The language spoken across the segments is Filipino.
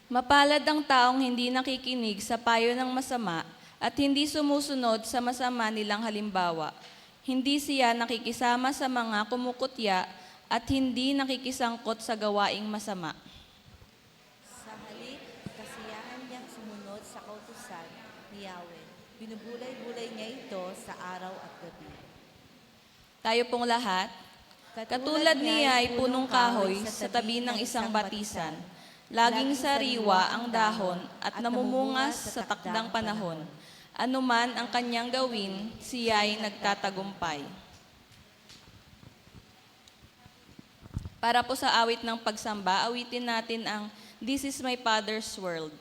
Mapalad ang taong hindi nakikinig sa payo ng masama at hindi sumusunod sa masama nilang halimbawa. Hindi siya nakikisama sa mga kumukutya at hindi nakikisangkot sa gawaing masama. Sa halip, kasiyahan niyang sumunod sa kautusan ni Yahweh. Binubulay-bulay niya ito sa araw at gabi. Tayo pong lahat, katulad niya ay punong kahoy sa tabi ng isang batisan. Laging sariwa ang dahon at namumunga sa takdang panahon. Anuman ang kanyang gawin, siya ay nagtatagumpay. Para po sa awit ng pagsamba, awitin natin ang This is my Father's World.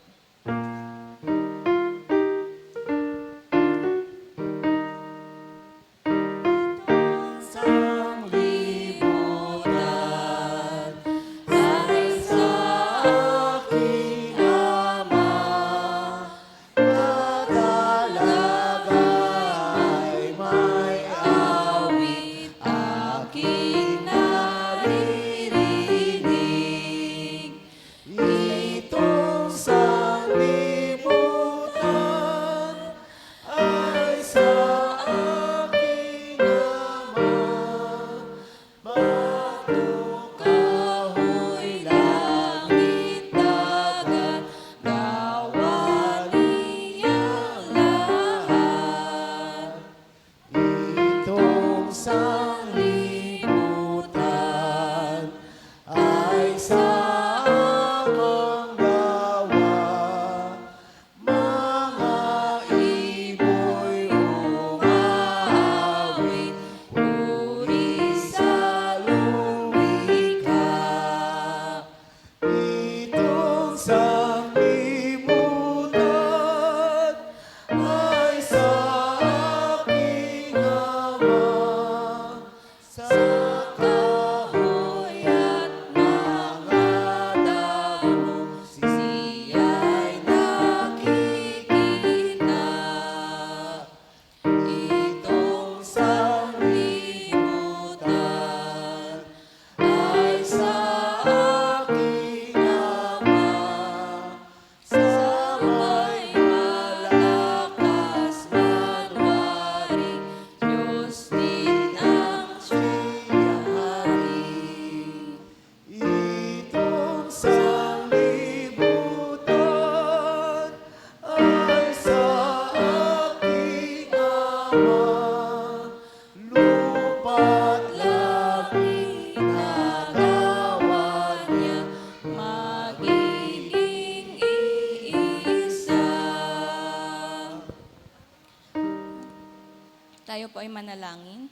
Tayo po ay manalangin.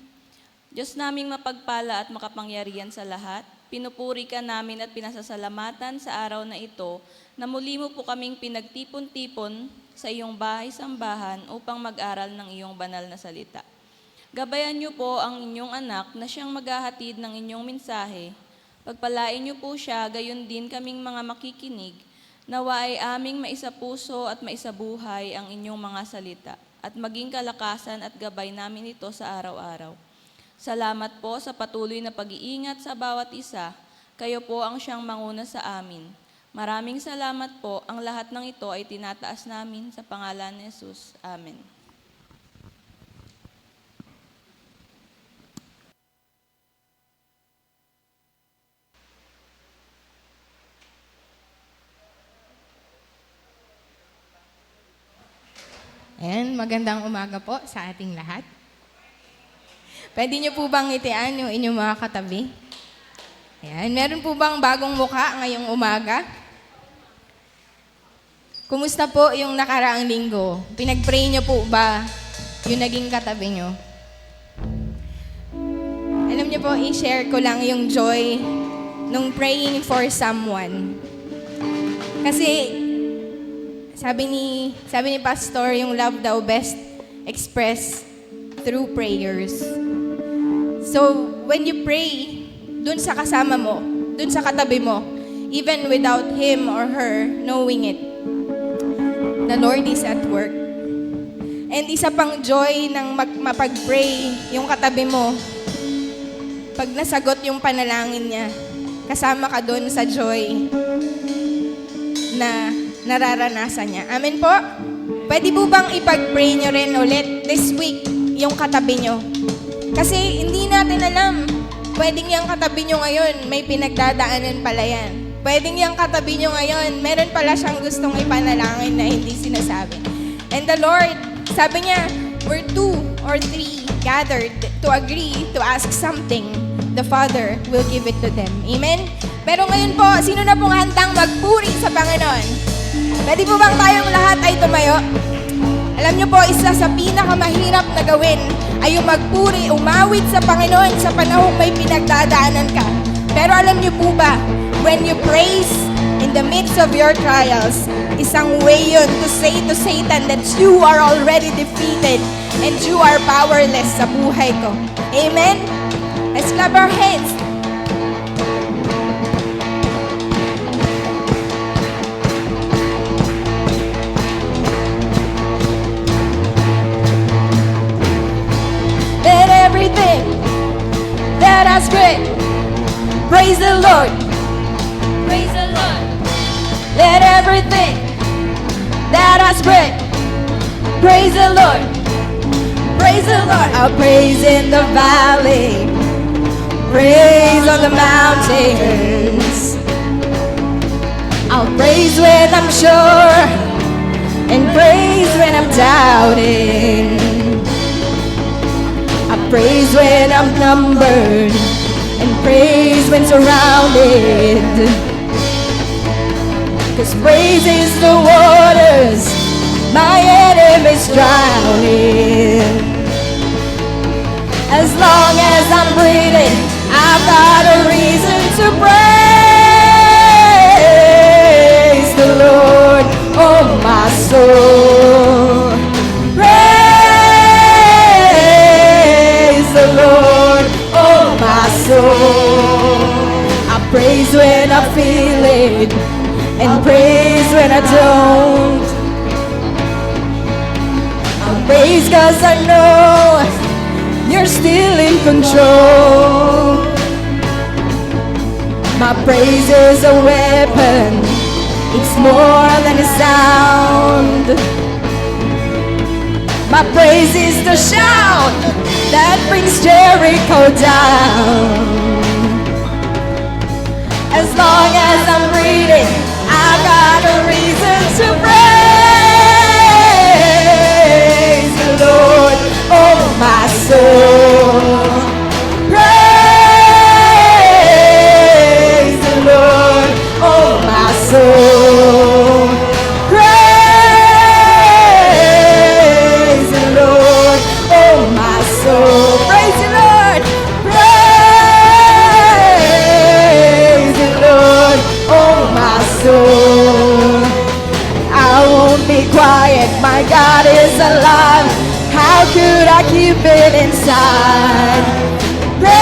Diyos naming mapagpala at makapangyarihan sa lahat, pinupuri ka namin at pinasasalamatan sa araw na ito na muli mo po kaming pinagtipon-tipon sa iyong bahay-sambahan upang mag-aral ng iyong banal na salita. Gabayan niyo po ang inyong anak na siyang maghahatid ng inyong mensahe. Pagpalain niyo po siya, gayon din kaming mga makikinig, nawa ay aming maisapuso at maisabuhay ang inyong mga salita at maging kalakasan at gabay namin ito sa araw-araw. Salamat po sa patuloy na pag-iingat sa bawat isa. Kayo po ang siyang manguna sa amin. Maraming salamat po. Ang lahat ng ito ay tinataas namin sa pangalan ni Jesus. Amen. Ayan, magandang umaga po sa ating lahat. Pwede niyo po bang ngitian yung inyong mga katabi? Ayan, meron po bang bagong mukha ngayong umaga? Kumusta po yung nakaraang linggo? Pinag-pray niyo po ba yung naging katabi niyo? Alam niyo po, i-share ko lang yung joy nung praying for someone. Kasi sabi ni Pastor, yung love daw best expressed through prayers. So, when you pray, dun sa kasama mo, dun sa katabi mo, even without him or her knowing it, the Lord is at work. And isa pang joy ng mapag-pray yung katabi mo, pag nasagot yung panalangin niya, kasama ka dun sa joy na nararanasan niya. Amen po? Pwede po bang ipag-pray nyo rin ulit this week yung katabi nyo? Kasi hindi natin alam. Pwedeng yung katabi nyo ngayon, may pinagdadaanan pala yan. Pwedeng yung katabi nyo ngayon, meron pala siyang gustong ipanalangin na hindi sinasabi. And the Lord, sabi niya, where 2 or 3 gathered to agree to ask something, the Father will give it to them. Amen? Pero ngayon po, sino na pong handang magpuri sa Panginoon? Pwede po bang tayong lahat ay tumayo? Alam niyo po, isa sa pinakamahirap na gawin ay yung magpuri, umawit sa Panginoon sa panahong may pinagdadaanan ka. Pero alam niyo po ba, when you praise in the midst of your trials, isang way yun to say to Satan that you are already defeated and you are powerless sa buhay ko. Amen? Let's clap our hands. Let everything that has great praise the Lord. Praise the Lord. Let everything that has breath praise the Lord. Praise the Lord. I'll praise in the valley, praise on the mountains. I'll praise when I'm sure and praise when I'm doubting. I praise when I'm numbered and praise when surrounded. 'Cause praise is the waters my enemies drowning. As long as I'm breathing, I've got a reason to praise the Lord, oh my soul. Praise the Lord, oh my soul. I praise when I feel it and praise when I don't. I praise 'cause I know you're still in control. My praise is a weapon, it's more than a sound. My praise is the shout that brings Jericho down. As long as I'm breathing, I've got a reason to praise the Lord, oh my soul. Praise the Lord, oh my soul. Praise the Lord, oh my soul. Praise the Lord. Praise the Lord, oh my soul. I won't be quiet, my God is alive. How could I keep it inside? Praise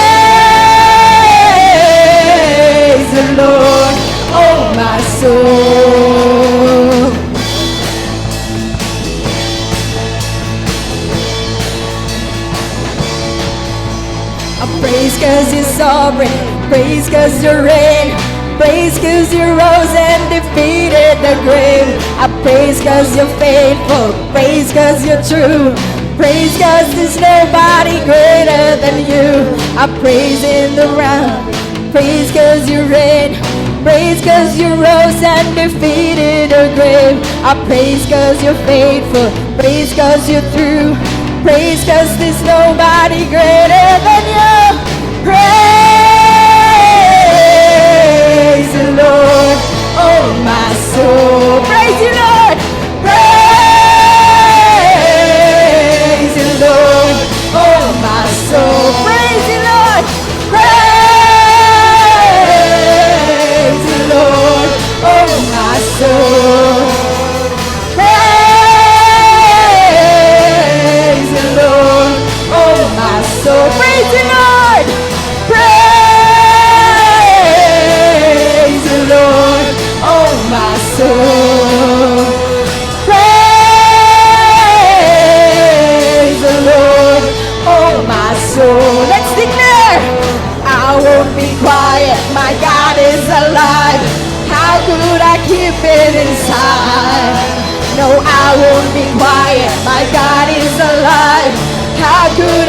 the Lord, oh my soul. I praise 'cause you're sovereign, praise 'cause you're reign, praise 'cause you rose and defeated the grave. I praise 'cause you're faithful, praise 'cause you're true, praise 'cause there's nobody greater than you. I praise in the round, praise 'cause you reign, praise 'cause you rose and defeated the grave. I praise 'cause you're faithful, praise 'cause you're true, praise 'cause there's nobody greater than you. Praise the Lord, oh my soul. Praise you, Lord. Praise the Lord, oh my soul. Praise you, Lord. Praise the Lord, oh my soul. Praise the Lord, oh my soul. Praise the Lord. Praise the Lord, oh my soul.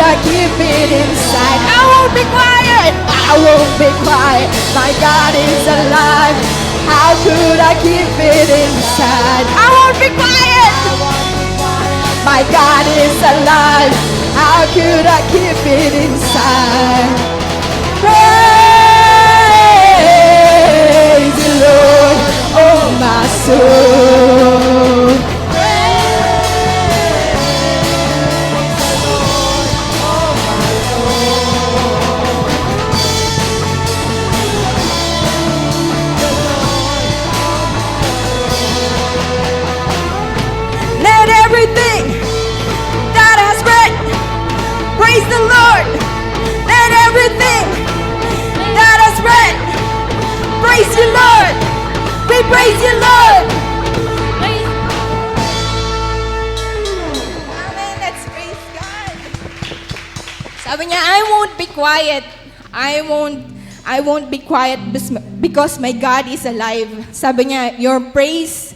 I keep it inside? I won't be quiet. I won't be quiet. My God is alive. How could I keep it inside? I won't be quiet. My God is alive. How could I keep it inside? Praise the Lord, oh my soul. Let everything that has breath praise the Lord. Let everything that has breath praise you, Lord. We praise you, Lord. Amen. Let's praise God. Sabi niya, I won't be quiet. I won't be quiet because my God is alive. Sabi niya, your praise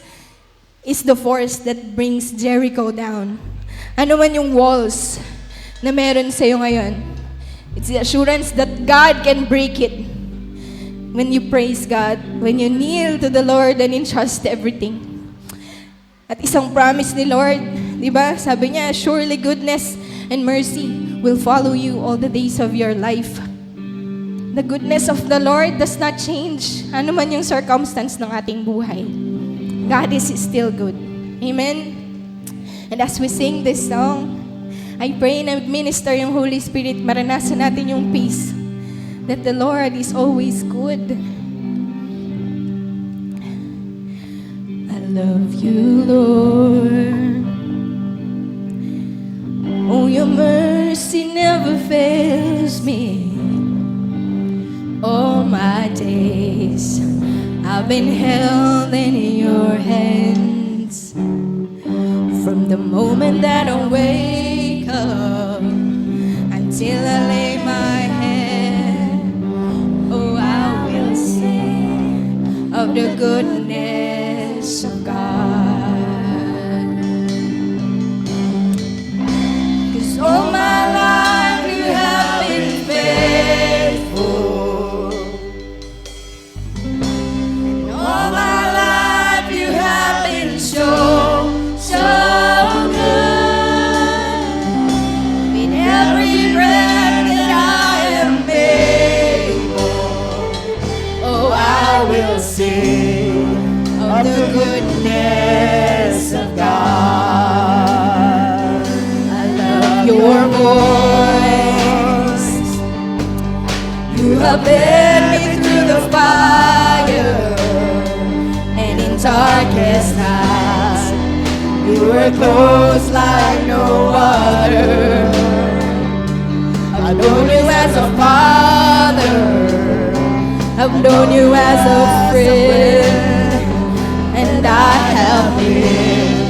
is the force that brings Jericho down. Ano man yung walls na meron sa'yo ngayon, it's the assurance that God can break it. When you praise God, when you kneel to the Lord and entrust everything. At isang promise ni Lord, di ba? Sabi niya, surely goodness and mercy will follow you all the days of your life. The goodness of the Lord does not change. Ano man yung circumstance ng ating buhay. God is still good. Amen? And as we sing this song, I pray na minister yung Holy Spirit, maranasan natin yung peace that the Lord is always good. I love you, Lord. Oh, your mercy never fails me. All my days I've been held in your hands. From the moment that I wake up until I lay my head, oh, I will sing of the goodness of God. 'Cause all my life you have been faithful. And all my life you have been so good. In every breath that I am able, oh, I will sing of the goodness of God. I love your voice. You have led me through the fire and in darkest night. You were close like no other. I've known you as a father. I've known you as a friend. And I have lived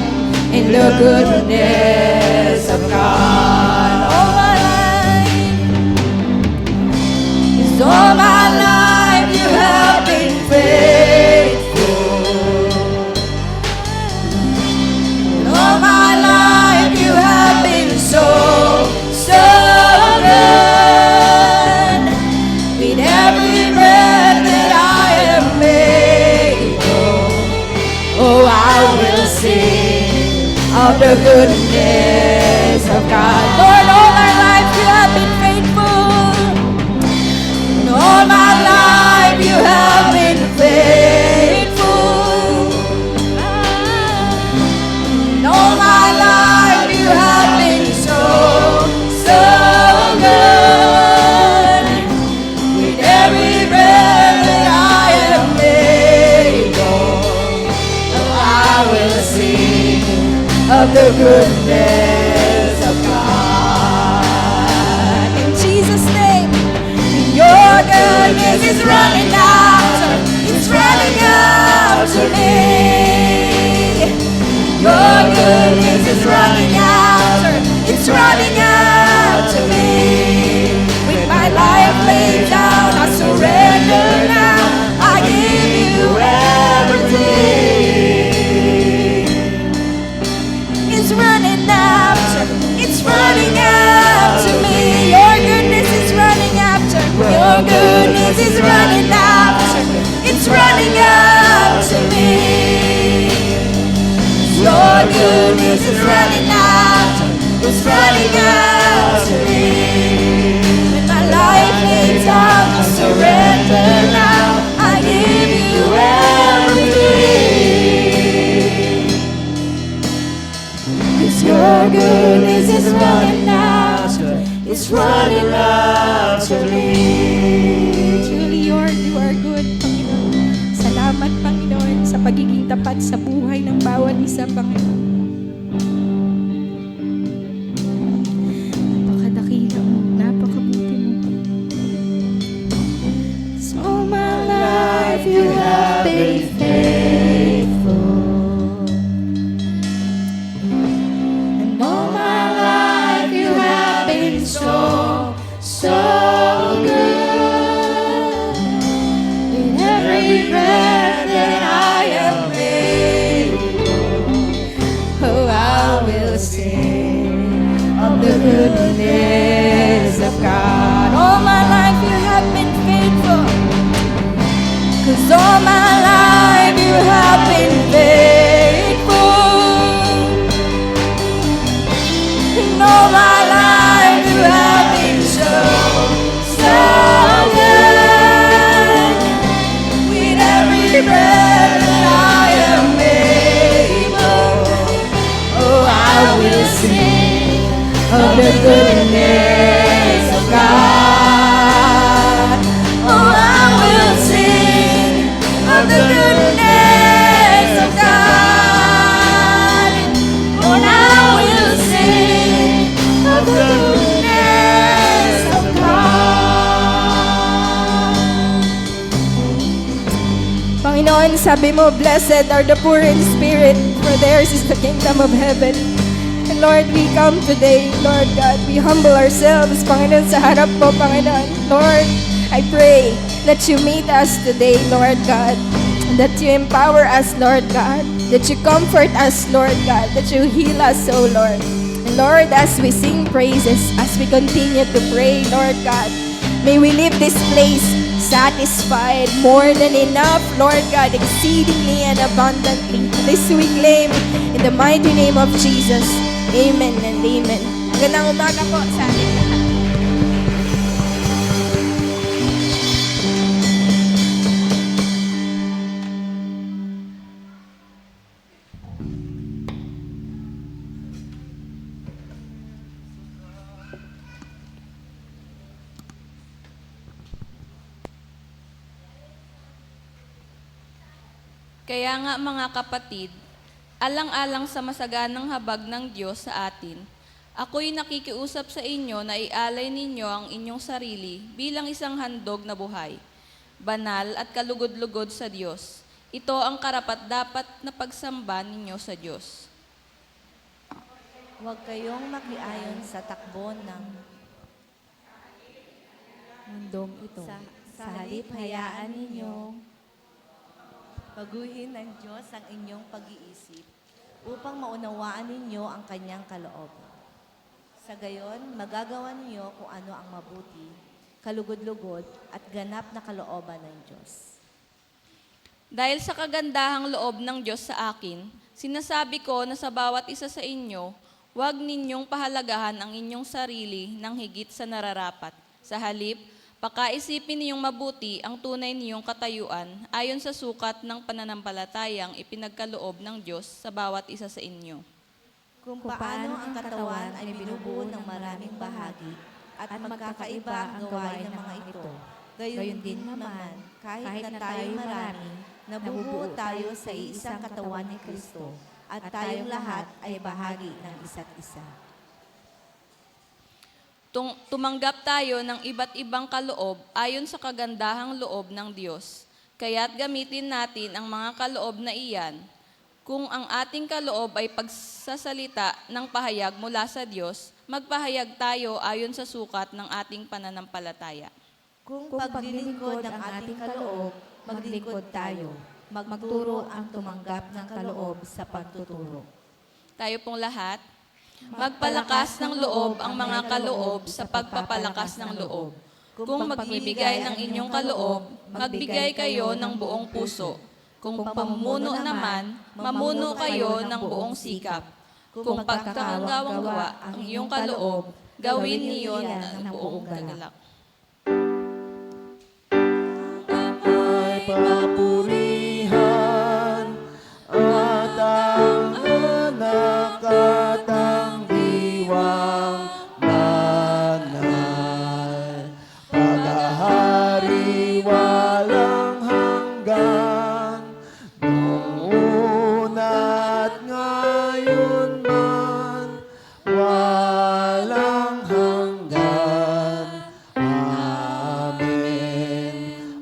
in the goodness of God. All my life, 'cause all my life you have been faithful. All my life you have been so good. With every breath that I am able, oh, I will sing of the goodness of God. Lord, all my life you have been faithful. And all my life you have been faithful. And all my life you have been so good. With every breath that I am able, oh, I will sing of the goodness of God. In Jesus' name, your goodness is running out. It's running out to me. Your goodness is running out. It's running out to me. With my life laid down, I surrender now. I give you everything. It's running out. It's running out to me. goodness is running after, it's running after me. Your goodness is running after, it's running after me. When my life lays down, I surrender now. I give you everything. 'Cause your goodness is running after, it's running after me. Truly, Lord, you are good, Panginoon. Salamat, Panginoon, sa pagiging tapat sa buhay ng bawat isa, Panginoon. Napakadakila mo, napakabuti mo. So my life you have been faithful, and all my life you have been so good. In every breath that I am able, oh, I will sing of the goodness of God. All my life you have been faithful, 'cause all my life you have been faithful. And all my life you have been so good. With every breath that I am able, oh, I will sing of the goodness of God. Oh, I will sing of the goodness of God. Oh, I will sing of the goodness of God. Panginoon, sabi mo, blessed are the poor in spirit, for theirs is the kingdom of heaven. And Lord, we come today, Lord God, we humble ourselves, Panginoon, sa harap mo, Panginoon. Lord, I pray that you meet us today, Lord God, that you empower us, Lord God, that you comfort us, Lord God, that you heal us, oh Lord. And Lord, as we sing praises, as we continue to pray, Lord God, may we leave this place satisfied, more than enough, Lord God, exceedingly and abundantly. This we claim in the mighty name of Jesus. Amen and amen. Magandang umaga po sa atin lahat. Kaya nga mga kapatid, alang-alang sa masaganang habag ng Diyos sa atin, ako'y nakikiusap sa inyo na ialay ninyo ang inyong sarili bilang isang handog na buhay, banal at kalugod-lugod sa Diyos. Ito ang karapat-dapat na pagsamba ninyo sa Diyos. Huwag kayong makiayon sa takbo ng mundong ito. Sa halip, hayaan ninyong baguhin ng Diyos ang inyong pag-iisip upang maunawaan ninyo ang kanyang kalooban. Sa gayon, magagawa ninyo kung ano ang mabuti, kalugod-lugod at ganap na kalooban ng Diyos. Dahil sa kagandahang loob ng Diyos sa akin, sinasabi ko na sa bawat isa sa inyo, huwag ninyong pahalagahan ang inyong sarili ng higit sa nararapat. Sa halip, pakaisipin niyong mabuti ang tunay niyong katayuan ayon sa sukat ng pananampalatayang ipinagkaloob ng Diyos sa bawat isa sa inyo. Kung paano ang katawan ay binubuo ng maraming bahagi at magkakaiba ang gawain ng mga ito, gayon din naman, kahit na tayo marami, nabubuo tayo sa isang katawan ni Kristo at tayong lahat ay bahagi ng isa't isa. Tumanggap tayo ng iba't ibang kaloob ayon sa kagandahang loob ng Diyos. Kaya't gamitin natin ang mga kaloob na iyan. Kung ang ating kaloob ay pagsasalita ng pahayag mula sa Diyos, magpahayag tayo ayon sa sukat ng ating pananampalataya. Kung paglilingkod ang ating kaloob, maglingkod tayo. Magturo ang tumanggap ng kaloob sa pagtuturo. Tayo pong lahat, magpalakas ng loob ang mga kaloob sa pagpapalakas ng loob. Kung magbibigay ng inyong kaloob, magbigay kayo ng buong puso. Kung pamumuno naman, mamuno kayo ng buong sikap. Kung pagkakagawang gawa ang iyong kaloob, gawin niyon ng buong galak. Ay papurihan at ang anak at ang diwang banal. Paghahari walang hanggan, noon at ngayon man, walang hanggan. Amen.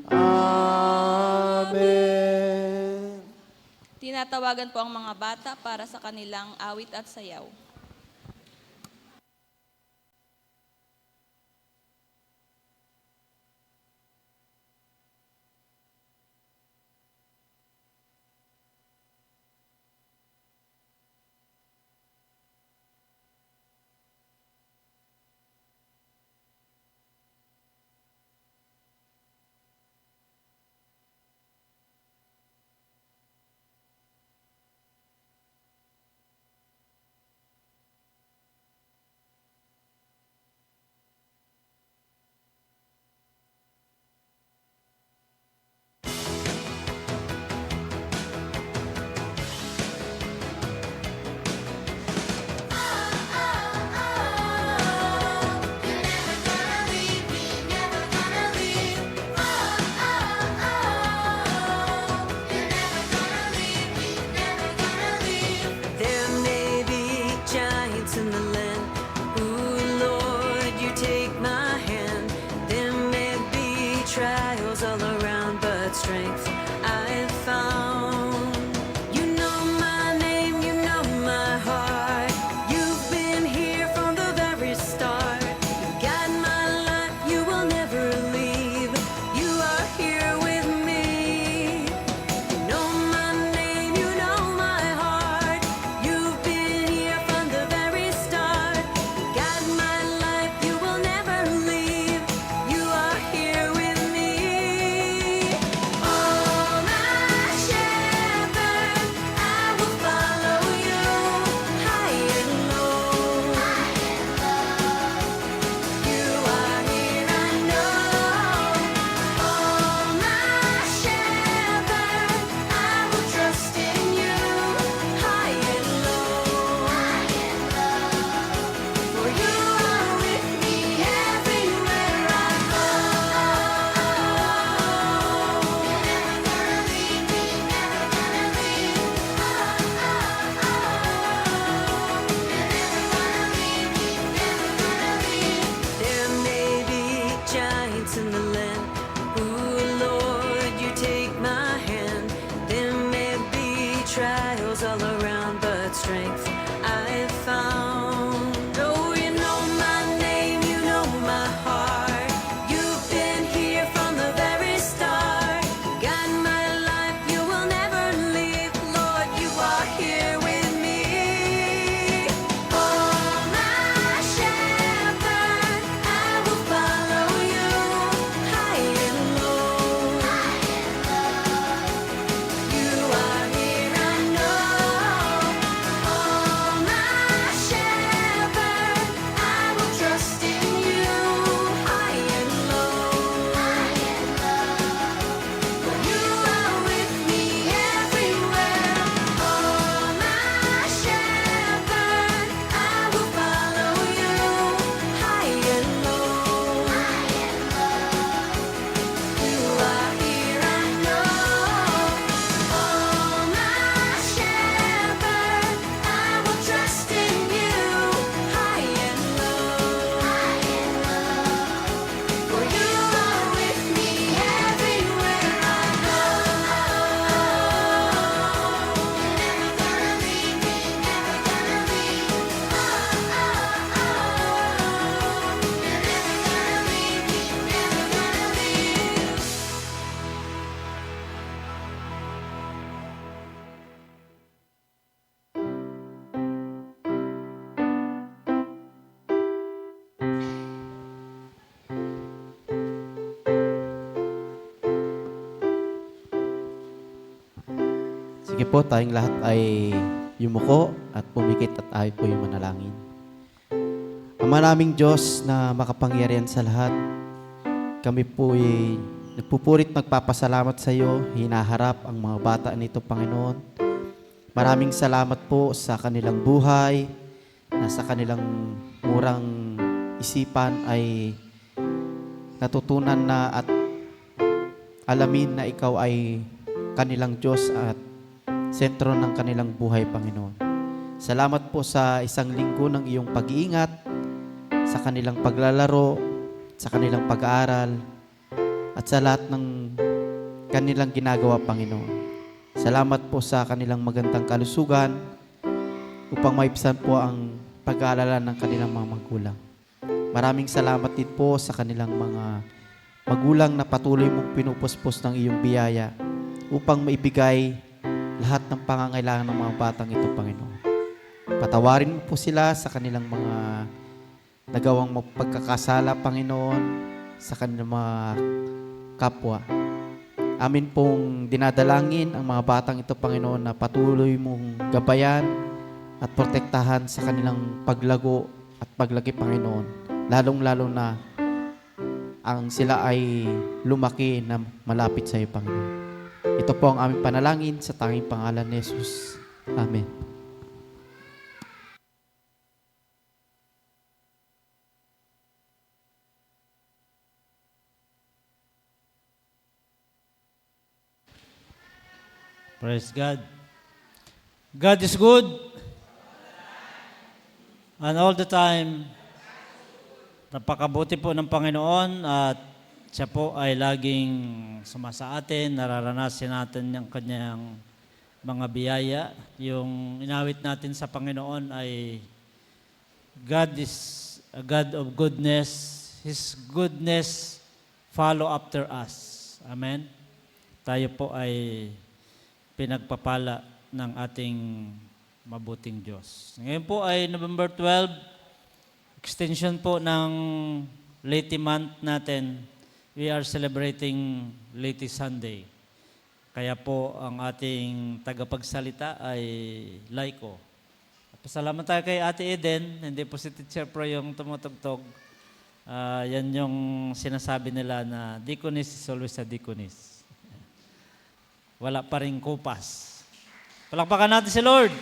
Amen. Tinatawagan po ang mga bata para sa kanilang awit at sayaw. Sige po, tayong lahat ay yumuko at pumikit at tayo po yung manalangin. Ama naming Diyos na makapangyarihan sa lahat, kami po ay nagpupurit magpapasalamat sa iyo, hinaharap ang mga bata nito, Panginoon. Maraming salamat po sa kanilang buhay, na sa kanilang murang isipan ay natutunan na at alamin na ikaw ay kanilang Diyos at sentro ng kanilang buhay, Panginoon. Salamat po sa isang linggo ng iyong pag-iingat, sa kanilang paglalaro, sa kanilang pag-aaral, at sa lahat ng kanilang ginagawa, Panginoon. Salamat po sa kanilang magandang kalusugan upang maibsan po ang pag-aalala ng kanilang mga magulang. Maraming salamat din po sa kanilang mga magulang na patuloy mong pinupuspos ng iyong biyaya upang maibigay lahat ng pangangailangan ng mga batang ito, Panginoon. Patawarin mo po sila sa kanilang mga nagawang pagkakasala, Panginoon, sa kanilang mga kapwa. Amin pong dinadalangin ang mga batang ito, Panginoon, na patuloy mong gabayan at protektahan sa kanilang paglago at paglaki, Panginoon. Lalong-lalo na ang sila ay lumaki na malapit sa iyo, Panginoon. Ito po ang aming panalangin sa tanging pangalan ni Jesus. Amen. Praise God. God is good. And all the time, napakabuti po ng Panginoon at siya po ay laging sumasa atin, nararanasin natin yung kanyang mga biyaya. Yung inawit natin sa Panginoon ay God is a God of goodness. His goodness follow after us. Amen. Tayo po ay pinagpapala ng ating mabuting Diyos. Ngayon po ay November 12, extension po ng Leyte month natin. We are celebrating Leyte Sunday. Kaya po ang ating tagapagsalita ay Laiko. Pasalamat tayo kay Ate Eden, hindi po si Teacher Pro yung tumutugtog. Yan yung sinasabi nila na deaconess is always a deaconess. Wala pa rin kupas. Palakpakan natin si Lord.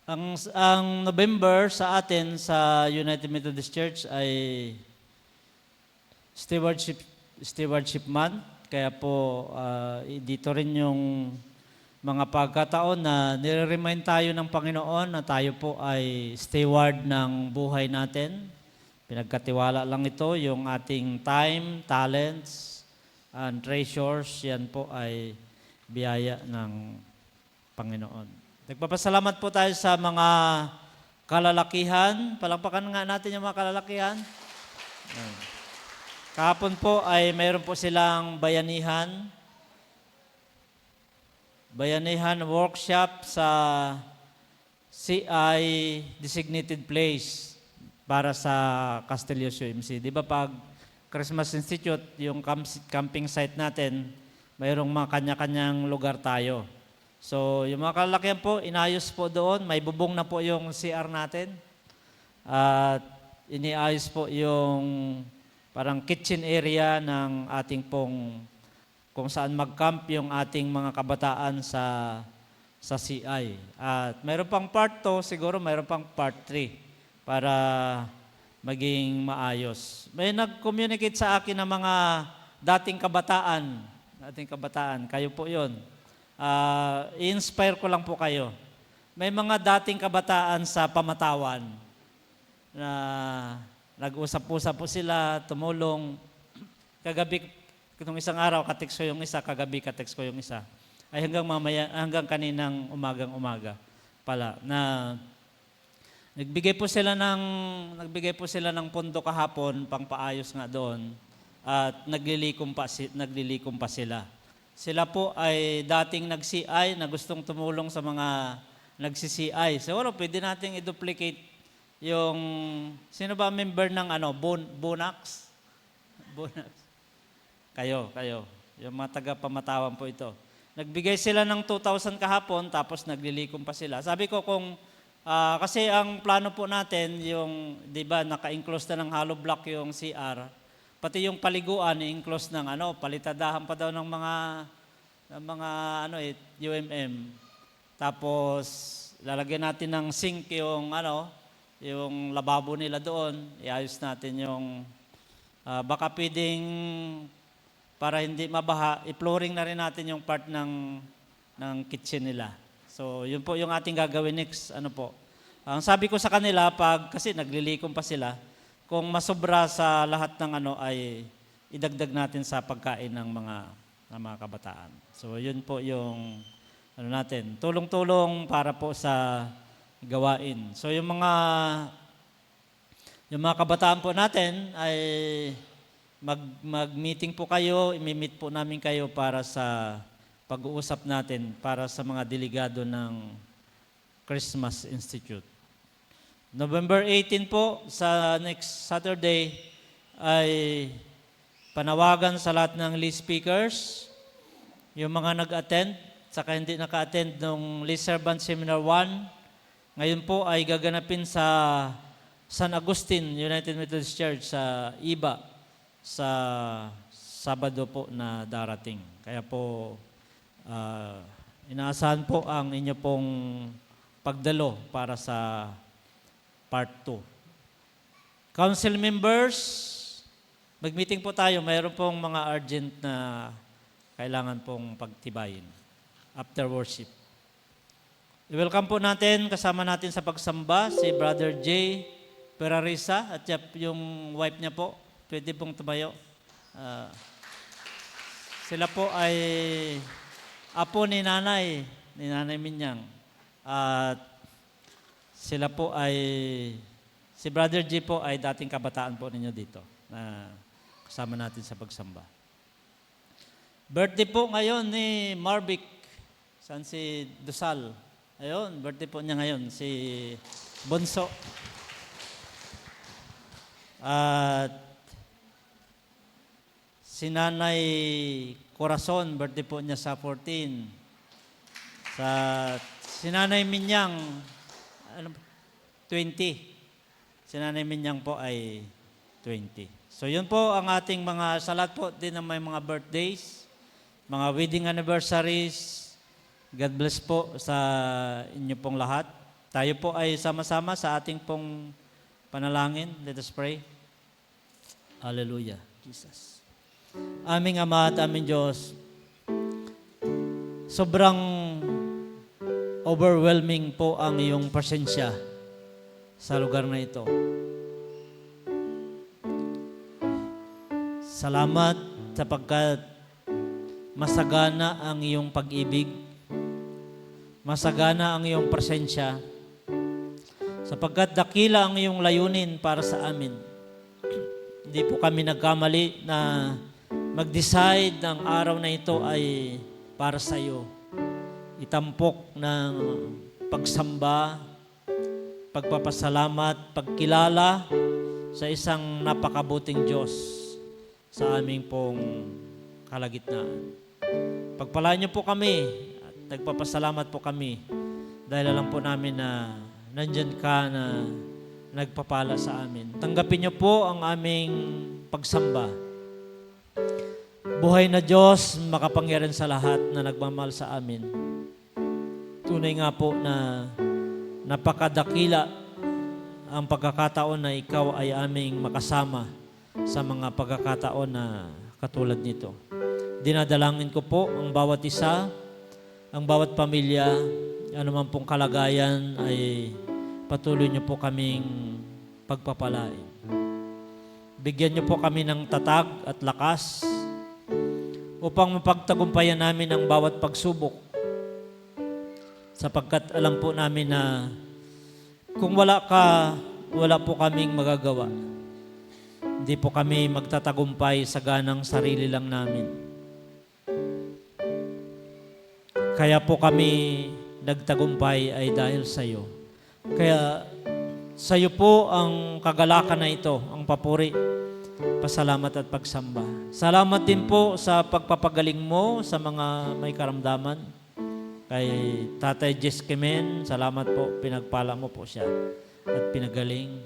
Ang November sa atin sa United Methodist Church ay Stewardship Month. Kaya po dito rin yung mga pagkataon na nire-remind tayo ng Panginoon na tayo po ay steward ng buhay natin. Pinagkatiwala lang ito, yung ating time, talents, and treasures, yan po ay biyaya ng Panginoon. Nagpapasalamat po tayo sa mga kalalakihan. Palakpakan nga natin yung mga kalalakihan. Yan. Kahapon po ay mayroon po silang bayanihan workshop sa CI designated place para sa Castelioso MC. Di ba pag Christmas Institute, yung camping site natin, mayroong mga kanya-kanyang lugar tayo. So, yung mga kalalakihan po, inayos po doon. May bubong na po yung CR natin. At iniayos po yung parang kitchen area ng ating pong kung saan mag-camp yung ating mga kabataan sa CI. At mayroon pang part 2, siguro mayroon pang part 3 para maging maayos. May nag-communicate sa akin ng mga dating kabataan. Kayo po yun. I-inspire ko lang po kayo. May mga dating kabataan sa Pamatawan na nag-usap-usap po sila, tumulong. Kagabi, itong isang araw, katext ko yung isa, kagabi katext ko yung isa. Ay hanggang kaninang umagang-umaga pala, na nagbigay po sila ng pondo kahapon, pangpaayos nga doon, at naglilikom pa sila. Sila po ay dating nag-CI na gustong tumulong sa mga nag-CI. Siguro pwede nating i-duplicate yung, sino ba member ng Bunax? bonus. Kayo. Yung mga taga-pamatawan po ito. Nagbigay sila ng 2,000 kahapon, tapos naglilikom pa sila. Sabi ko kasi ang plano po natin, yung, di ba, naka-enclose na ng hollow block yung CR, pati yung paliguan, i-enclose ng palitadahan pa daw ng mga UMM. Tapos, lalagyan natin ng sink yung lababo nila doon, iayos natin yung, baka pwedeng, para hindi mabaha, i-flooring na rin natin yung part ng kitchen nila. So, yun po yung ating gagawin next, Ang sabi ko sa kanila, kasi naglilikom pa sila, kung masobra sa lahat ng ay idagdag natin sa pagkain ng mga kabataan. So, yun po yung, natin, tulong-tulong para po sa gawain. So, yung mga kabataan po natin ay mag-meeting po kayo, imi-meet po namin kayo para sa pag-uusap natin para sa mga delegado ng Christmas Institute. November 18 po, sa next Saturday, ay panawagan sa lahat ng list speakers, yung mga nag-attend, saka hindi naka-attend ng List Servant Seminar 1. Ngayon po ay gaganapin sa San Agustin United Methodist Church sa Iba, sa Sabado po na darating. Kaya po, inaasahan po ang inyo pong pagdalo para sa part 2. Council members, mag-meeting po tayo. Mayroon pong mga urgent na kailangan pong pagtibayin after worship. I-welcome po natin, kasama natin sa pagsamba, si Brother J. Perarisa at yung wife niya po. Pwede pong tumayo. Sila po ay apo ni Nanay Minyang. At sila po si Brother G po ay dating kabataan po ninyo dito na kasama natin sa pagsamba. Birthday po ngayon ni Marvic. Saan si Dusal? Ayun, birthday po niya ngayon, si Bonso. At si Nanay Corazon, birthday po niya sa 14. Si Nanay Minyang, 20. Si Nanay Minyang po ay 20. So yun po ang ating mga salat po din ng may mga birthdays, mga wedding anniversaries. God bless po sa inyo pong lahat. Tayo po ay sama-sama sa ating pong panalangin. Let us pray. Hallelujah, Jesus. Aming Ama at aming Diyos, sobrang overwhelming po ang iyong presensya sa lugar na ito. Salamat sapagkat masagana ang iyong pag-ibig, masagana ang iyong presensya, sapagkat dakila ang iyong layunin para sa amin. Hindi po kami nagkamali na mag-decide ng araw na ito ay para sa iyo. Itampok ng pagsamba, pagpapasalamat, pagkilala sa isang napakabuting Diyos sa aming pong kalagitnaan. Pagpalaan niyo po kami at nagpapasalamat po kami dahil alam po namin na nandyan ka na nagpapala sa amin. Tanggapin niyo po ang aming pagsamba. Buhay na Diyos, makapangyarihan sa lahat na nagmamahal sa amin. Tunay nga po na napakadakila ang pagkakataon na ikaw ay aming makasama sa mga pagkakataon na katulad nito. Dinadalangin ko po ang bawat isa, ang bawat pamilya, anuman pong kalagayan ay patuloy niyo po kaming pagpapalain. Bigyan niyo po kami ng tatag at lakas upang mapagtagumpayan namin ang bawat pagsubok. Sapagkat alam po namin na kung wala ka, wala po kaming magagawa. Hindi po kami magtatagumpay sa ganang sarili lang namin. Kaya po kami nagtagumpay ay dahil sa iyo. Kaya sa iyo po ang kagalakan na ito, ang papuri, pasalamat at pagsamba. Salamat din po sa pagpapagaling mo sa mga may karamdaman. Kay Tatay Jess Kemen, salamat po, pinagpala mo po siya at pinagaling.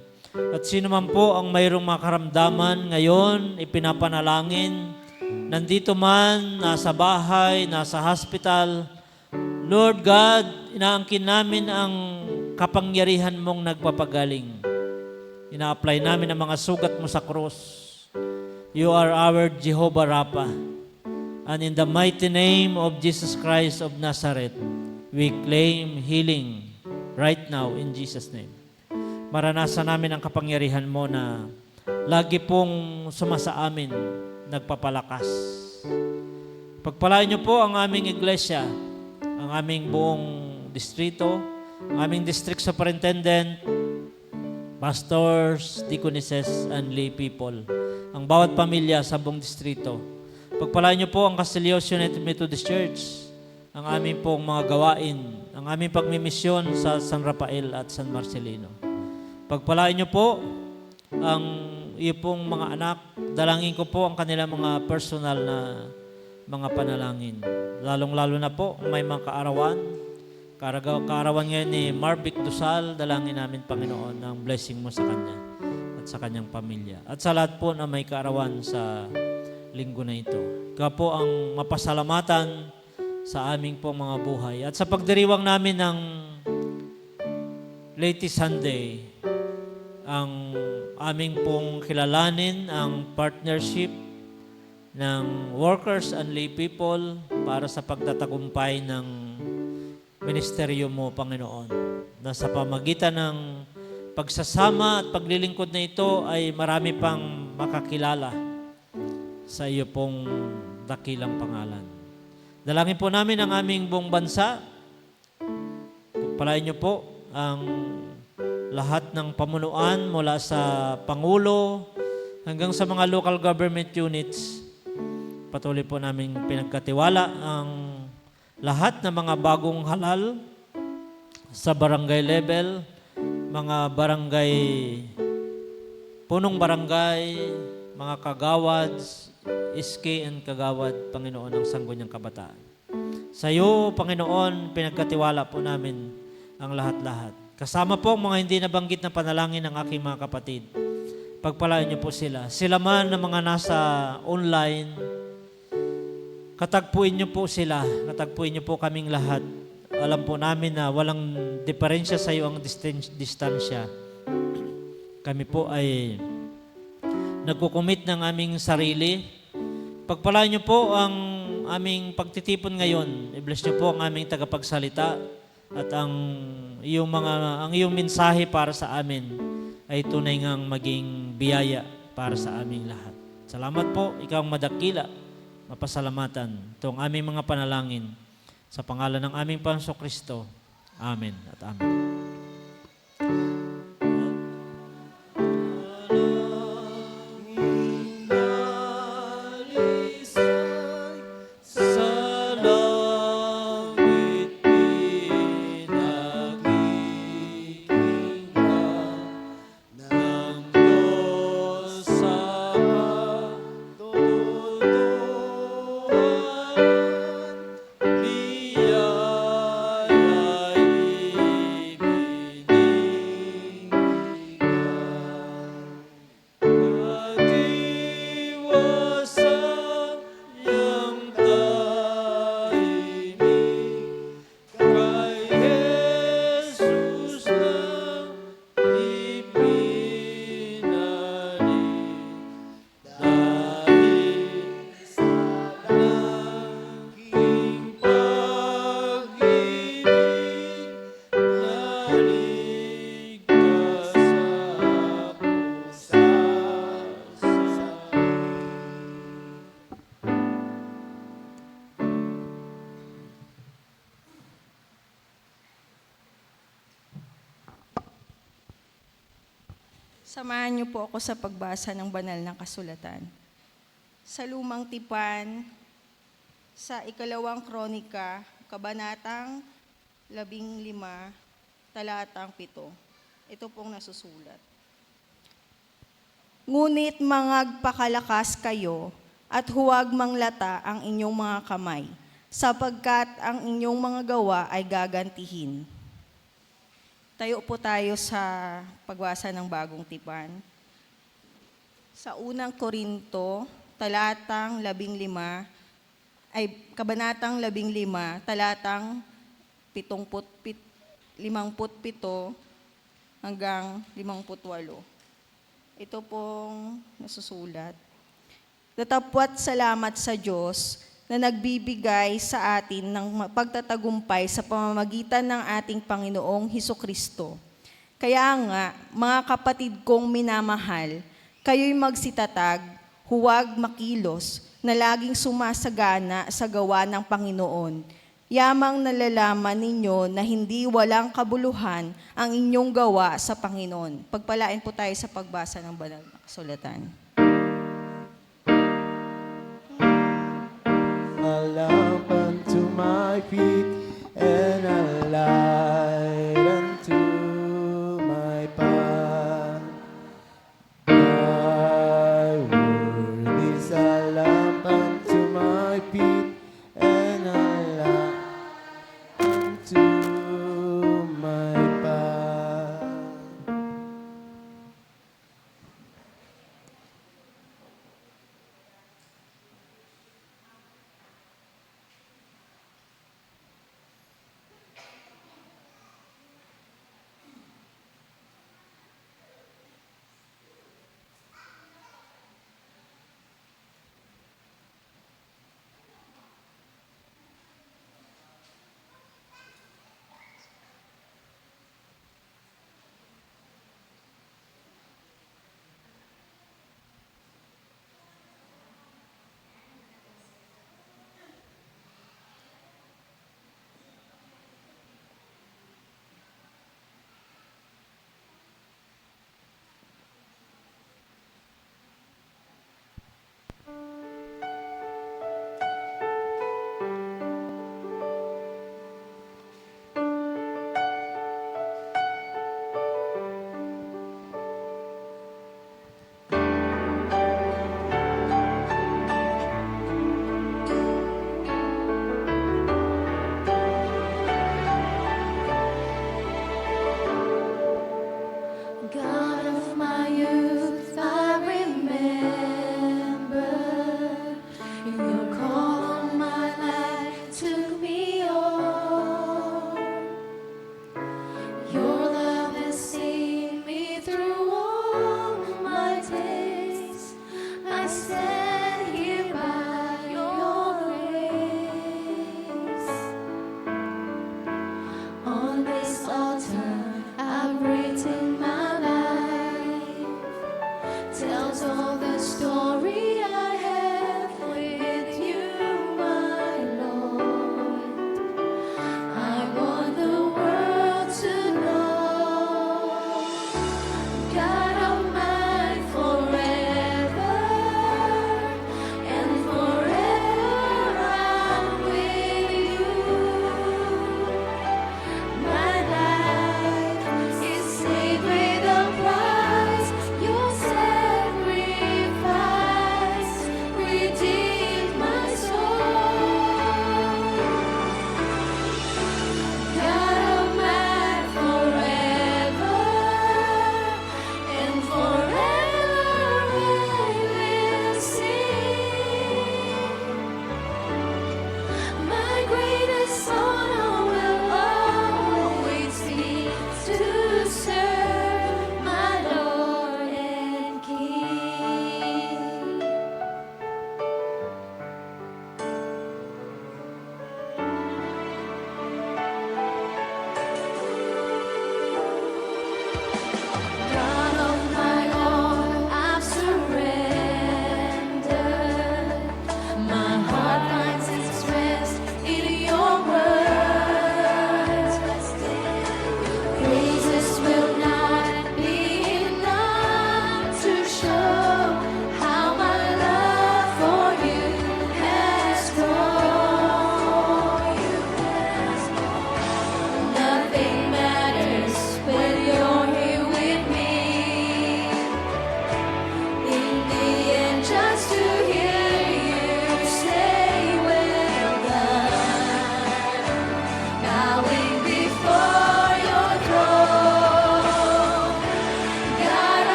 At sino man po ang mayroong mga karamdaman ngayon, ipinapanalangin, nandito man, nasa bahay, nasa hospital, Lord God, inaangkin namin ang kapangyarihan mong nagpapagaling. Ina-apply namin ang mga sugat mo sa krus. You are our Jehovah Rapha. And in the mighty name of Jesus Christ of Nazareth, we claim healing right now in Jesus' name. Maranasan namin ang kapangyarihan mo na lagi pong sumasa amin, nagpapalakas. Pagpalain niyo po ang aming iglesia, ang aming buong distrito, ang aming district superintendent, pastors, deaconesses, and lay people, ang bawat pamilya sa buong distrito. Pagpalain niyo po ang Castillos United Methodist Church, ang aming pong mga gawain, ang aming pagmimisyon sa San Rafael at San Marcelino. Pagpalain niyo po ang iyo pong mga anak, dalangin ko po ang kanilang mga personal na mga panalangin. Lalong-lalo na po, may mga kaarawan ngayon ni Marvic Dusal, dalangin namin, Panginoon, ang blessing mo sa kanya at sa kanyang pamilya. At sa lahat po na may kaarawan sa linggo na ito. Ikaw po ang mapasalamatan sa aming pong mga buhay. At sa pagdiriwang namin ng Leyte Sunday, ang aming pong kilalanin ang partnership ng workers and lay people para sa pagtatagumpay ng ministeryo mo, Panginoon. Na sa pamagitan ng pagsasama at paglilingkod na ito ay marami pang makakilala sa iyo pong dakilang pangalan. Dalangin po namin ang aming buong bansa. Pagpalain niyo po ang lahat ng pamunuan mula sa Pangulo hanggang sa mga local government units. Patuloy po namin pinagkatiwala ang lahat ng mga bagong halal sa barangay level, mga barangay, punong barangay, mga kagawad, SK and kagawad, Panginoon, ng Sangguniang Kabataan. Sa iyo, Panginoon, pinagkatiwala po namin ang lahat-lahat. Kasama po ang mga hindi nabanggit na panalangin ng aking mga kapatid. Pagpalain niyo po sila. Sila man na mga nasa online, katagpuin niyo po sila. Katagpuin niyo po kaming lahat. Alam po namin na walang diferensya sa iyo ang distansya. Kami po ay nagkukumit ng aming sarili. Pagpalain niyo po ang aming pagtitipon ngayon. I-bless niyo po ang aming tagapagsalita at ang iyong mensahe para sa amin ay tunay ngang maging biyaya para sa aming lahat. Salamat po, ikaw ang madakila, mapasalamatan. Ito ang aming mga panalangin sa pangalan ng aming Panginoong Kristo. Amen at amen. Samahan niyo po ako sa pagbasa ng banal na kasulatan. Sa Lumang Tipan, sa 2 Kronika, Kabanatang 15, talatang 7. Ito pong nasusulat. Ngunit mangagpakalakas kayo at huwag manglata ang inyong mga kamay, sapagkat ang inyong mga gawa ay gagantihin. Tayo po tayo sa pagbasa ng Bagong Tipan. Sa unang Korinto, kabanatang 15, talatang 57 hanggang 58. Ito pong nasusulat. Datapwat salamat sa Diyos na nagbibigay sa atin ng pagtatagumpay sa pamamagitan ng ating Panginoong Hesukristo. Kaya nga, mga kapatid kong minamahal, kayo'y magsitatag, huwag makilos, na laging sumasagana sa gawa ng Panginoon. Yamang nalalaman ninyo na hindi walang kabuluhan ang inyong gawa sa Panginoon. Pagpalain po tayo sa pagbasa ng banal na kasulatan. A lamp unto my feet and a light unto my path. Thy word is a lamp unto my feet and a light unto my path.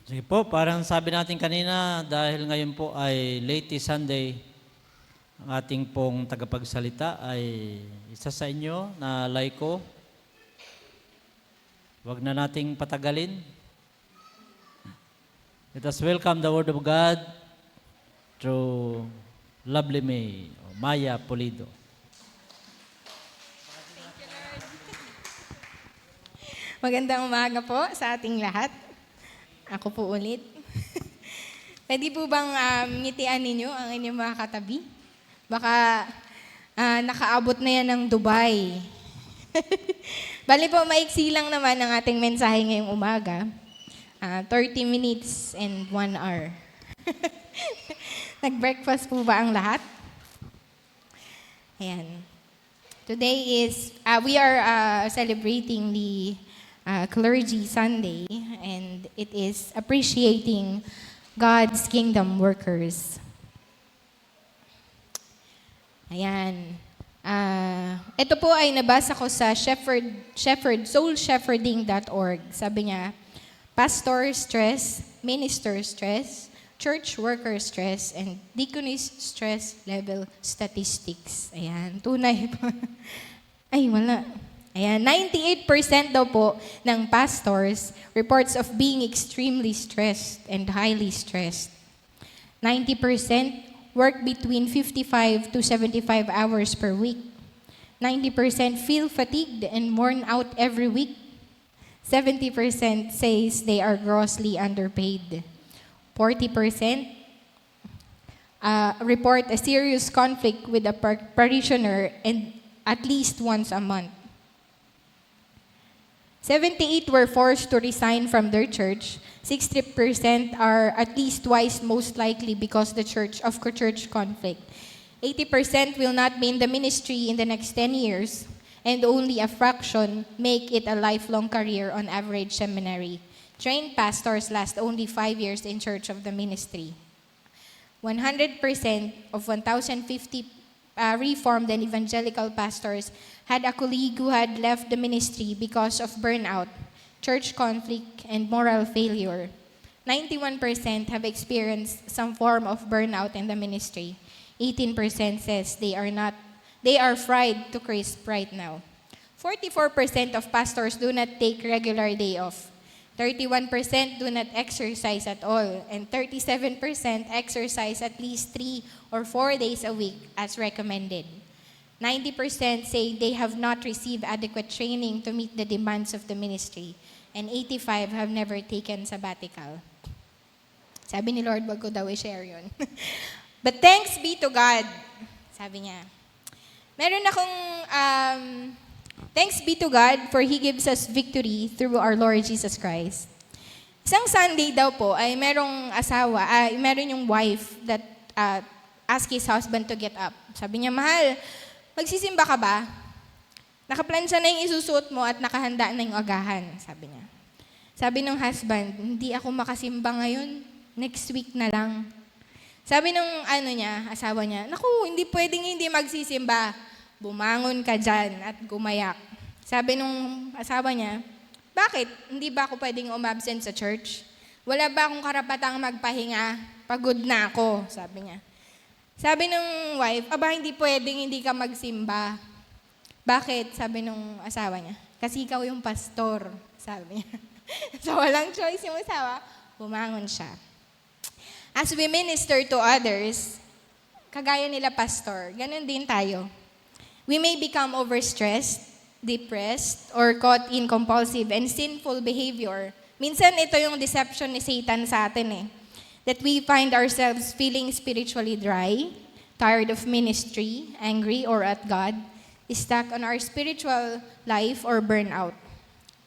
Sige po, parang sabi natin kanina, dahil ngayon po ay late Sunday, ang ating pong tagapagsalita ay isa sa inyo na laiko. Huwag na nating patagalin. Let us welcome the Word of God through lovely May, Maya Pulido. Magandang umaga po sa ating lahat. Ako po ulit. Pwede po bang ngitian ninyo ang inyong mga katabi? Baka nakaabot na yan ng Dubai. Bali po, maiksi lang naman ang ating mensahe ngayong umaga. 30 minutes and 1 hour. Nag-breakfast po ba ang lahat? Ayan. Today is, we are celebrating the Clergy Sunday, and it is appreciating God's kingdom workers. Ayan. Ito po ay nabasa ko sa soulshepherding.org. Sabi niya, pastor stress, minister stress, church worker stress, and deaconess stress level statistics. Ayan, tunay po. Ay, wala. Ayan, 98% daw po ng pastors reports of being extremely stressed and highly stressed. 90% work between 55 to 75 hours per week. 90% feel fatigued and worn out every week. 70% says they are grossly underpaid. 40% report a serious conflict with a parishioner and at least once a month. 78 were forced to resign from their church. 60% are at least twice most likely because of church conflict. 80% will not be in the ministry in the next 10 years, and only a fraction make it a lifelong career on average seminary. Trained pastors last only 5 years in church of the ministry. 100% of 1,050 Reformed and evangelical pastors had a colleague who had left the ministry because of burnout, church conflict, and moral failure. 91% have experienced some form of burnout in the ministry. 18% says they are fried to crisp right now. 44% of pastors do not take regular day off. 31% do not exercise at all, and 37% exercise at least 3 or 4 days a week as recommended. 90% say they have not received adequate training to meet the demands of the ministry, and 85% have never taken sabbatical. Sabi ni Lord, wag ko daw i-share yun. But thanks be to God, sabi niya. Meron akong thanks be to God for He gives us victory through our Lord Jesus Christ. Isang Sunday daw po ay merong meron yung wife that asked his husband to get up. Sabi niya, mahal, magsisimba ka ba? Nakaplansya na yung isusuot mo at nakahanda na yung agahan, sabi niya. Sabi ng husband, hindi ako makasimba ngayon, next week na lang. Sabi ng asawa niya, naku, hindi pwedeng hindi magsisimba. Bumangon ka dyan at gumayak. Sabi nung asawa niya, bakit? Hindi ba ako pwedeng umabsent sa church? Wala ba akong karapatang magpahinga? Pagod na ako, sabi niya. Sabi nung wife, hindi pwedeng hindi ka magsimba. Bakit? Sabi nung asawa niya, kasi ikaw yung pastor, sabi niya. So walang choice yung asawa, bumangon siya. As we minister to others, kagaya nila pastor, ganun din tayo. We may become overstressed, depressed, or caught in compulsive and sinful behavior. Minsan ito yung deception ni Satan sa atin that we find ourselves feeling spiritually dry, tired of ministry, angry or at God, stuck on our spiritual life or burnout.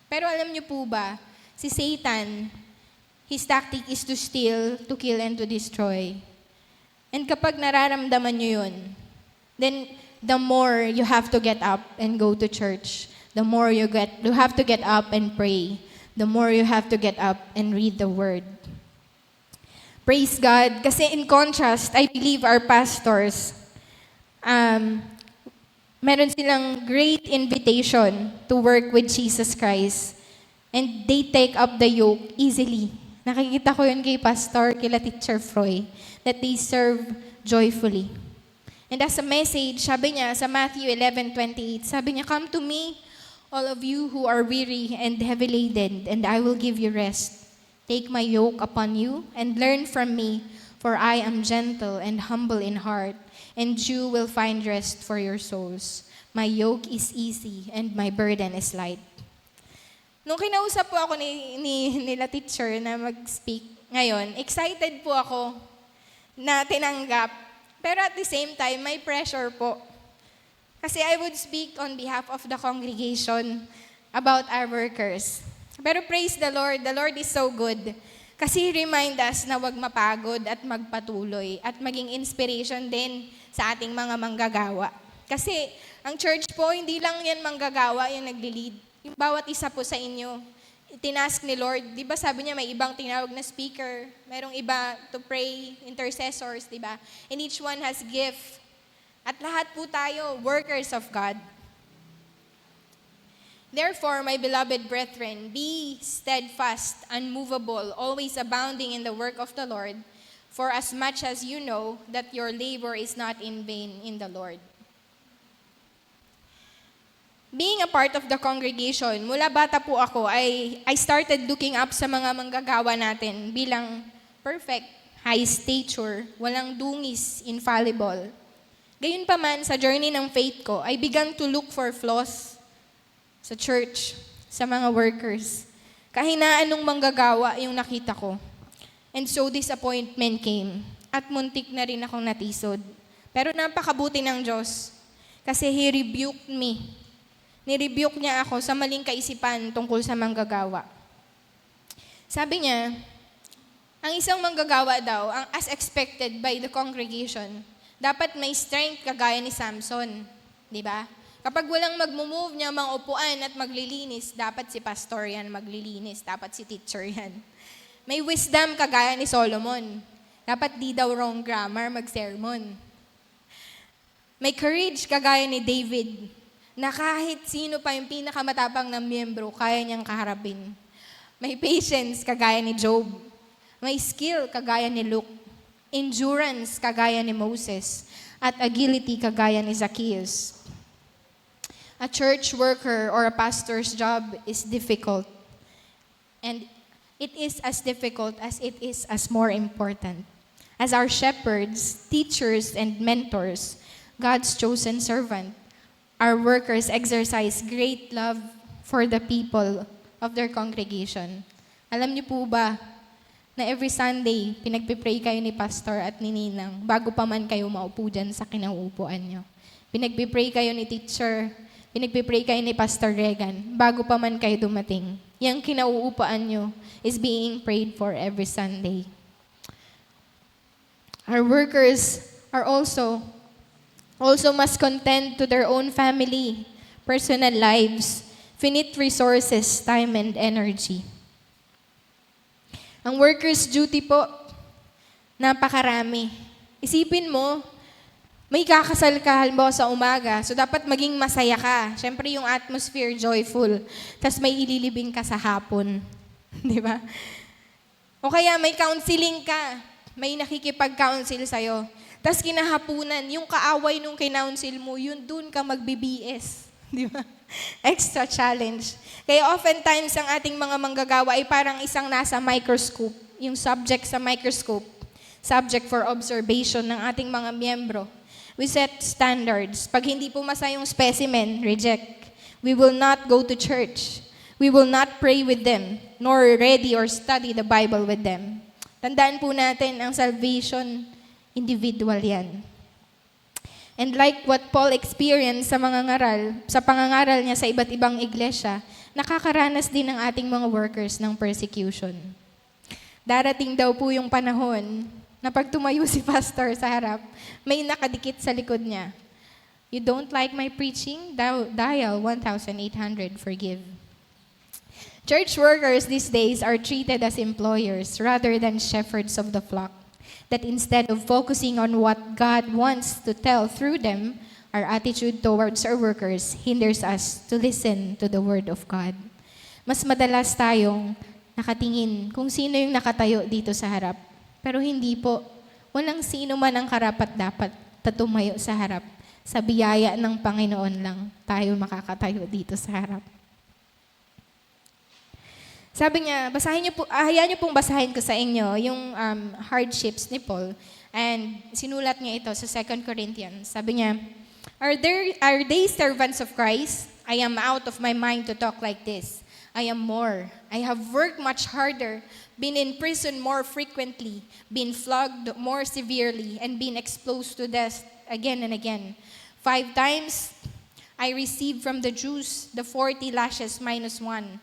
Pero alam niyo po ba, si Satan, his tactic is to steal, to kill, and to destroy. And kapag nararamdaman niyo yun, then the more you have to get up and go to church, the more you have to get up and pray, the more you have to get up and read the Word. Praise God. Kasi in contrast, I believe our pastors, meron silang great invitation to work with Jesus Christ. And they take up the yoke easily. Nakikita ko yun kay Pastor, kila Teacher Froy, that they serve joyfully. And as a message, sabi niya sa Matthew 11:28, sabi niya, "Come to me, all of you who are weary and heavy laden, and I will give you rest. Take my yoke upon you and learn from me, for I am gentle and humble in heart, and you will find rest for your souls. My yoke is easy and my burden is light." Nung kinausap po ako nila teacher na mag-speak ngayon, excited po ako na tinanggap. Pero at the same time, may pressure po. Kasi I would speak on behalf of the congregation about our workers. Pero praise the Lord is so good. Kasi remind us na huwag mapagod at magpatuloy at maging inspiration din sa ating mga manggagawa. Kasi ang church po, hindi lang yan manggagawa yung nagli-lead. Yung bawat isa po sa inyo, tinask ni Lord, di ba sabi niya may ibang tinawag na speaker, merong iba to pray, intercessors, di ba? And each one has gift. At lahat po tayo, workers of God. Therefore, my beloved brethren, be steadfast, unmovable, always abounding in the work of the Lord, for as much as you know that your labor is not in vain in the Lord. Being a part of the congregation, mula bata po ako, I started looking up sa mga manggagawa natin bilang perfect, high stature, walang dungis, infallible. Gayunpaman, sa journey ng faith ko, I began to look for flaws sa church, sa mga workers. Kahinaan ng manggagawa yung nakita ko. And so disappointment came. At muntik na rin akong natisod. Pero napakabuti ng Diyos. Kasi He rebuked me. Nirebuke niya ako sa maling kaisipan tungkol sa manggagawa. Sabi niya, ang isang manggagawa daw, as expected by the congregation, dapat may strength kagaya ni Samson. Di ba? Kapag walang mag-move niya mga upuan at maglilinis, dapat si pastor yan maglilinis, dapat si teacher yan. May wisdom kagaya ni Solomon. Dapat di daw wrong grammar, mag-sermon. May courage kagaya ni David, na kahit sino pa yung pinakamatapang na miyembro, kaya niyang kaharapin. May patience kagaya ni Job. May skill kagaya ni Luke. Endurance kagaya ni Moses. At agility kagaya ni Zacchaeus. A church worker or a pastor's job is difficult. And it is as difficult as it is as more important. As our shepherds, teachers, and mentors, God's chosen servant, our workers exercise great love for the people of their congregation. Alam niyo po ba na every Sunday, pinagpipray kayo ni Pastor at ni Ninang bago pa man kayo maupo dyan sa kinauupuan niyo. Pinagpipray kayo ni Teacher, pinagpipray kayo ni Pastor Regan bago pa man kayo dumating. Yang kinauupuan niyo is being prayed for every Sunday. Our workers are also must contend to their own family, personal lives, finite resources, time, and energy. Ang workers' duty po, napakarami. Isipin mo, may kakasal ka halimbawa sa umaga, so dapat maging masaya ka. Siyempre yung atmosphere, joyful. Tapos may ililibing ka sa hapon. Di ba? O kaya may counseling ka, may nakikipag-counsel sa'yo. Tapos kinahapunan, yung kaaway nung kinounsel mo, yun dun ka mag-BBS. Di ba? Extra challenge. Kaya oftentimes ang ating mga manggagawa ay parang isang nasa microscope. Yung subject sa microscope. Subject for observation ng ating mga miyembro. We set standards. Pag hindi pumasa yung specimen, reject. We will not go to church. We will not pray with them, nor ready or study the Bible with them. Tandaan po natin, ang salvation, individual yan. And like what Paul experienced sa pangangaral niya sa iba't ibang iglesia, nakakaranas din ng ating mga workers ng persecution. Darating daw po yung panahon na pag tumayo si pastor sa harap, may nakadikit sa likod niya. You don't like my preaching? Dial 1,800, forgive. Church workers these days are treated as employers rather than shepherds of the flock. That instead of focusing on what God wants to tell through them, our attitude towards our workers hinders us to listen to the Word of God. Mas madalas tayong nakatingin kung sino yung nakatayo dito sa harap. Pero hindi po. Walang sino man ang karapat-dapat na tumayo sa harap. Sa biyaya ng Panginoon lang tayo makakatayo dito sa harap. Sabi niya, basahin niyo po, hayaan niyo pong basahin ko sa inyo yung hardships ni Paul. And sinulat niya ito sa 2 Corinthians. Sabi niya, Are they servants of Christ? I am out of my mind to talk like this. I am more. I have worked much harder, been in prison more frequently, been flogged more severely, and been exposed to death again and again. 5 times I received from the Jews the 40 lashes minus 1.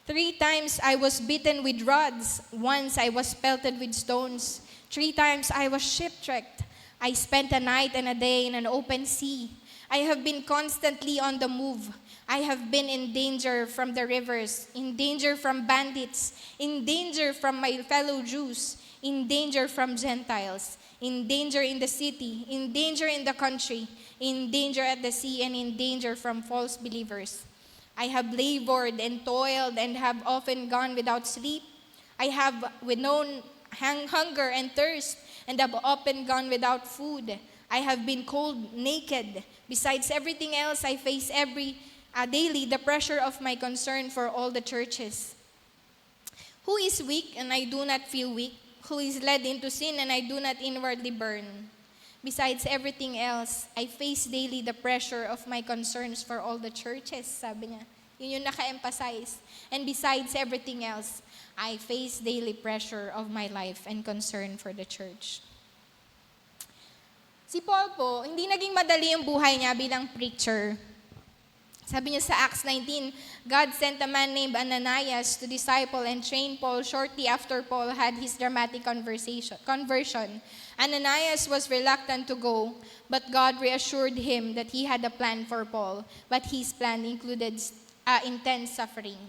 3 times I was beaten with rods. Once I was pelted with stones. 3 times I was shipwrecked. I spent a night and a day in an open sea. I have been constantly on the move. I have been in danger from the rivers, in danger from bandits, in danger from my fellow Jews, in danger from Gentiles, in danger in the city, in danger in the country, in danger at the sea, and in danger from false believers. I have labored and toiled and have often gone without sleep. I have known hunger and thirst and have often gone without food. I have been cold, naked. Besides everything else, I face daily the pressure of my concern for all the churches. Who is weak and I do not feel weak? Who is led into sin and I do not inwardly burn? Besides everything else, I face daily the pressure of my concerns for all the churches, sabi niya. Yun yung naka-emphasize. And besides everything else, I face daily pressure of my life and concern for the church. Si Paul po, hindi naging madali yung buhay niya bilang preacher. Sabi niya sa Acts 19, God sent a man named Ananias to disciple and train Paul shortly after Paul had his dramatic conversion. Ananias was reluctant to go, but God reassured him that he had a plan for Paul, but his plan included intense suffering.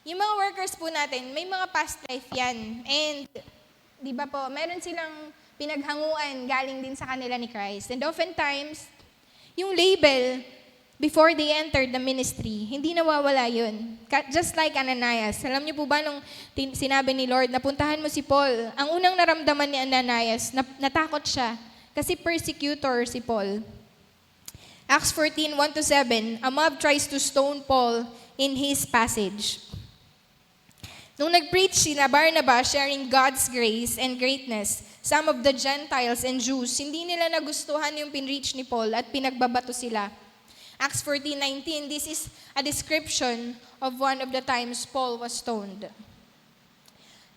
Yung mga workers po natin, may mga past life yan. And, di ba po, meron silang pinaghanguan galing din sa kanila ni Christ. And oftentimes, yung label, before they entered the ministry, hindi nawawala yun. Just like Ananias. Alam niyo po ba nung sinabi ni Lord, napuntahan mo si Paul, ang unang naramdaman ni Ananias, natakot siya. Kasi persecutor si Paul. Acts 14, 1-7, a mob tries to stone Paul in his passage. Nung nag-preach sila Barnabas sharing God's grace and greatness, some of the Gentiles and Jews, hindi nila nagustuhan yung pinreach ni Paul at pinagbabato sila. Acts 14:19, this is a description of one of the times Paul was stoned.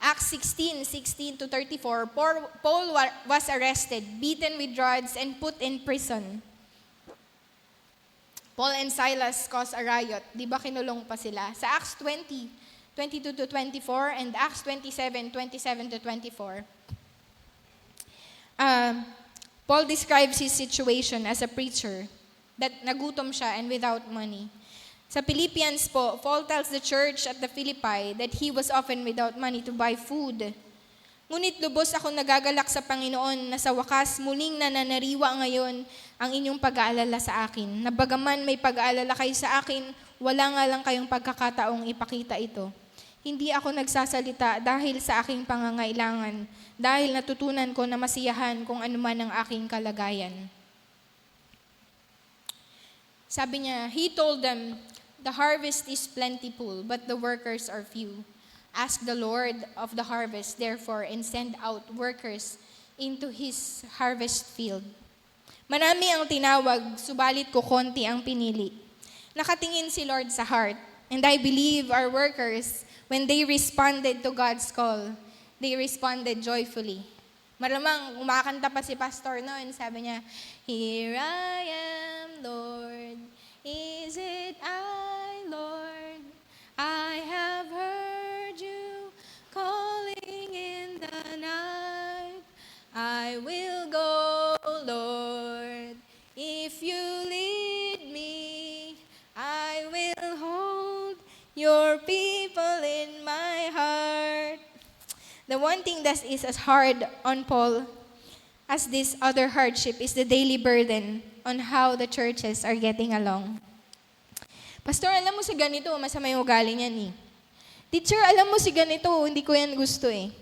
Acts 16:16-34, Paul was arrested, beaten with rods, and put in prison. Paul and Silas caused a riot. Di ba kinulong pa sila? Sa Acts 20:22-24, and Acts 27:27-24, Paul describes his situation as a preacher, that nagutom siya and without money. Sa Philippians po, Paul tells the church at the Philippi that he was often without money to buy food. Ngunit lubos ako nagagalak sa Panginoon na sa wakas muling nananariwa ngayon ang inyong pag-aalala sa akin. Na bagaman may pag-aalala kayo sa akin, wala nga lang kayong pagkakataong ipakita ito. Hindi ako nagsasalita dahil sa aking pangangailangan, dahil natutunan ko na masiyahan kung ano man ang aking kalagayan. Sabi niya, he told them, the harvest is plentiful, but the workers are few. Ask the Lord of the harvest, therefore, and send out workers into his harvest field. Marami ang tinawag, subalit kukonti ang pinili. Nakatingin si Lord sa heart, and I believe our workers, when they responded to God's call, they responded joyfully. Malamang umakanta pa si Pastor noon, sabi niya, Here I am, Lord, is it I, Lord? I have heard you calling in the night. I will go, Lord, if you lead me. I will hold your people in my heart. The one thing that is as hard on Paul as this other hardship is the daily burden on how the churches are getting along. Pastor, alam mo sa ganito, masama yung ugali niyan eh. Teacher, alam mo si ganito, hindi ko yan gusto eh.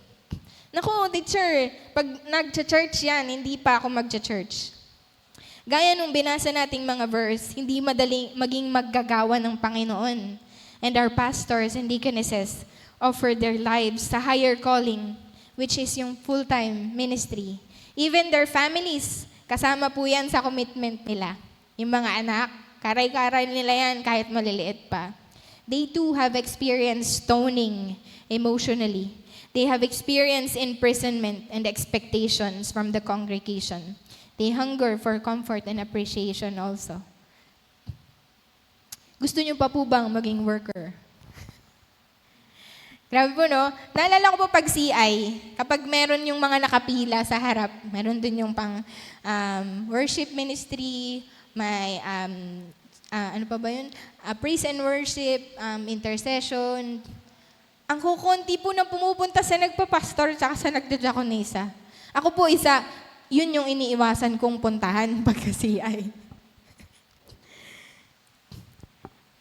Naku, teacher, pag nag-church yan, hindi pa ako mag-church. Gaya nung binasa nating mga verse, hindi madaling maging maggagawa ng Panginoon. And our pastors and deaconesses offer their lives sa higher calling, which is yung full-time ministry. Even their families, kasama po yan sa commitment nila. Yung mga anak, karay-karay nila yan kahit maliliit pa. They too have experienced stoning emotionally. They have experienced imprisonment and expectations from the congregation. They hunger for comfort and appreciation also. Gusto niyo pa po bang maging worker? Grabe po, no? Naalala ko po pag CI, kapag meron yung mga nakapila sa harap, meron dun yung pang worship ministry, may, ano pa ba yun? Praise and worship, intercession. Ang kukunti po na pumupunta sa nagpa-pastor at sa nagda-diaconisa. Ako po isa, yun yung iniiwasan kong puntahan pagka CI.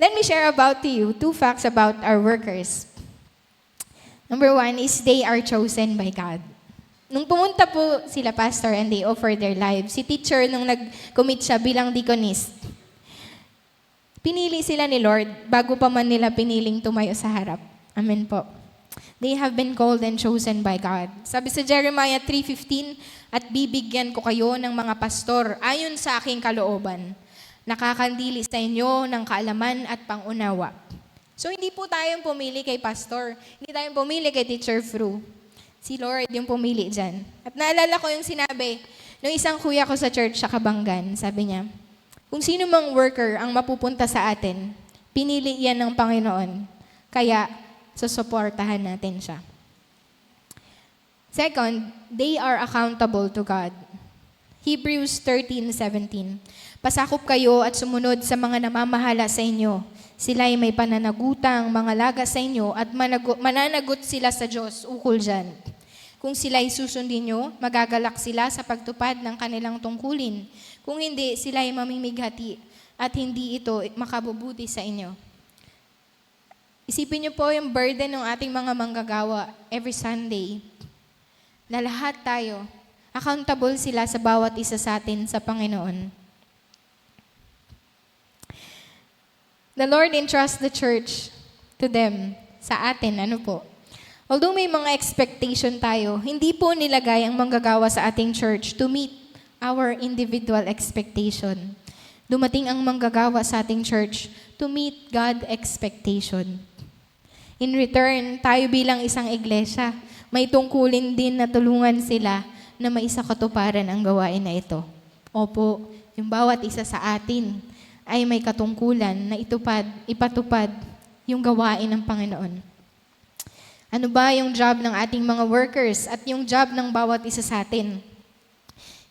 Let me share about to you 2 facts about our workers. Number 1 is they are chosen by God. Nung pumunta po sila pastor and they offer their lives, si teacher nung nag-commit siya bilang deaconess, pinili sila ni Lord bago pa man nila piniling tumayo sa harap. Amen po. They have been called and chosen by God. Sabi sa Jeremiah 3:15, at bibigyan ko kayo ng mga pastor ayon sa aking kalooban, nakakandili sa inyo ng kaalaman at pangunawa. So hindi po tayong pumili kay pastor, hindi tayong pumili kay Teacher Fru. Si Lord yung pumili dyan. At naalala ko yung sinabi ng isang kuya ko sa church sa Kabanggan, sabi niya, kung sino mang worker ang mapupunta sa atin, pinili yan ng Panginoon. Kaya, susuportahan natin siya. Second, they are accountable to God. Hebrews 13:17. Pasakop kayo at sumunod sa mga namamahala sa inyo. Sila ay may pananagutang, mga laga sa inyo at mananagot sila sa Diyos ukol dyan. Kung sila ay susundin nyo, magagalak sila sa pagtupad ng kanilang tungkulin. Kung hindi, sila ay mamimighati at hindi ito makabubuti sa inyo. Isipin niyo po yung burden ng ating mga manggagawa every Sunday. Na lahat tayo, accountable sila sa bawat isa sa atin sa Panginoon. The Lord entrusts the church to them, sa atin, ano po. Although may mga expectation tayo, hindi po nilagay ang manggagawa sa ating church to meet our individual expectation. Dumating ang manggagawa sa ating church to meet God's expectation. In return, tayo bilang isang iglesia, may tungkulin din na tulungan sila na maisakatuparan ang gawain na ito. Opo, yung bawat isa sa atin ay may katungkulan na ipatupad yung gawain ng Panginoon. Ano ba yung job ng ating mga workers at yung job ng bawat isa sa atin?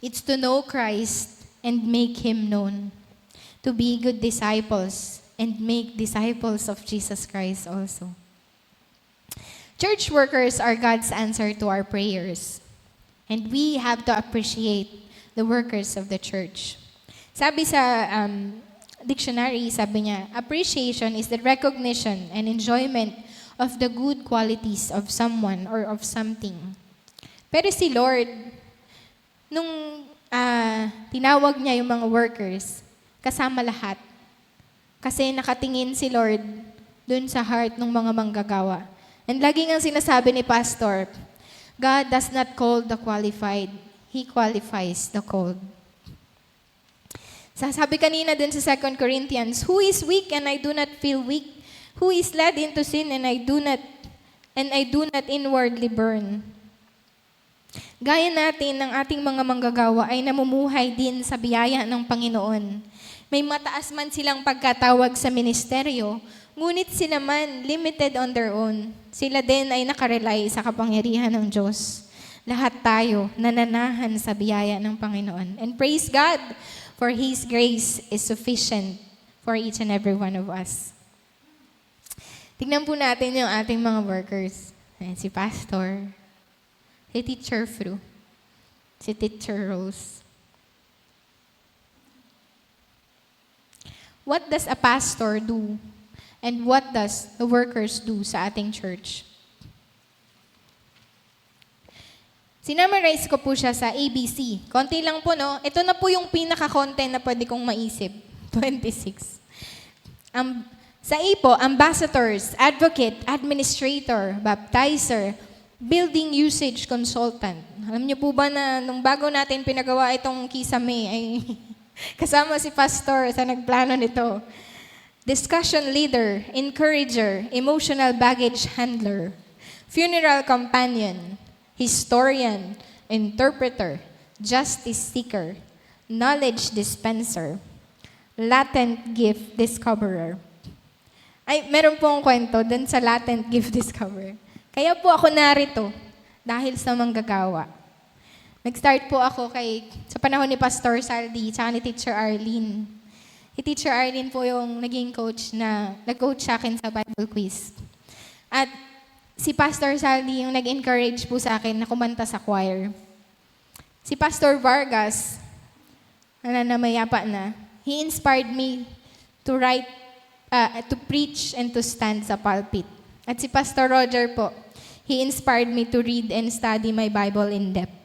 It's to know Christ and make Him known. To be good disciples and make disciples of Jesus Christ also. Church workers are God's answer to our prayers. And we have to appreciate the workers of the church. Sabi sa dictionary, sabi niya, appreciation is the recognition and enjoyment of the good qualities of someone or of something. Pero si Lord, nung tinawag niya yung mga workers, kasama lahat. Kasi nakatingin si Lord dun sa heart ng mga manggagawa. And lagi nga sinasabi ni Pastor, God does not call the qualified, He qualifies the called. Sabi kanina din sa 2 Corinthians, who is weak and I do not feel weak? Who is led into sin and I do not inwardly burn? Gaya natin ng ating mga manggagawa ay namumuhay din sa biyaya ng Panginoon. May mataas man silang pagkatawag sa ministeryo, ngunit sila man limited on their own. Sila din ay nakarely sa kapangyarihan ng Diyos. Lahat tayo nananahan sa biyaya ng Panginoon. And praise God, for His grace is sufficient for each and every one of us. Tignan po natin yung ating mga workers. Ayan, si Pastor, si Teacher Fru, si Teacher Rose. What does a pastor do And what does the workers do sa ating church? Sinamarize ko po siya sa ABC. Konti lang po, no? Ito na po yung pinaka-content na pwede kong maisip. 26. Sa A po, ambassadors, advocate, administrator, baptizer, building usage consultant. Alam niyo po ba na nung bago natin pinagawa itong Kisame, ay kasama si Pastor sa nagplano nito. Discussion leader, encourager, emotional baggage handler, funeral companion, historian, interpreter, justice seeker, knowledge dispenser, latent gift discoverer. Ay, meron pong kwento dun sa latent gift discoverer. Kaya po ako narito dahil sa manggagawa. Nag-start po ako sa panahon ni Pastor Saldi tsaka ni Teacher Arlene. Si Teacher Arlene po yung naging coach na nag-coach sa akin sa Bible quiz. At si Pastor Saldi yung nag-encourage po sa akin na kumanta sa choir. Si Pastor Vargas, namayapa na, he inspired me to write, to preach and to stand sa pulpit. At si Pastor Roger po, he inspired me to read and study my Bible in depth.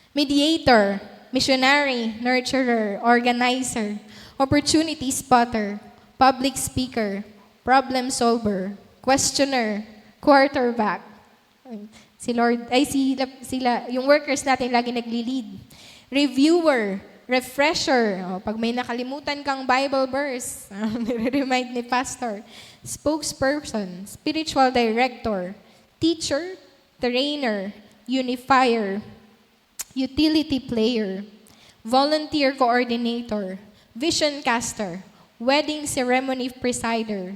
Mediator, missionary, nurturer, organizer, opportunity spotter, public speaker, problem solver, questioner, quarterback. Si Lord, yung workers natin lagi nagli-lead. Reviewer, refresher, pag may nakalimutan kang Bible verse, nire-remind ni Pastor. Spokesperson, spiritual director, teacher, trainer, unifier, utility player, volunteer coordinator, vision caster, wedding ceremony presider,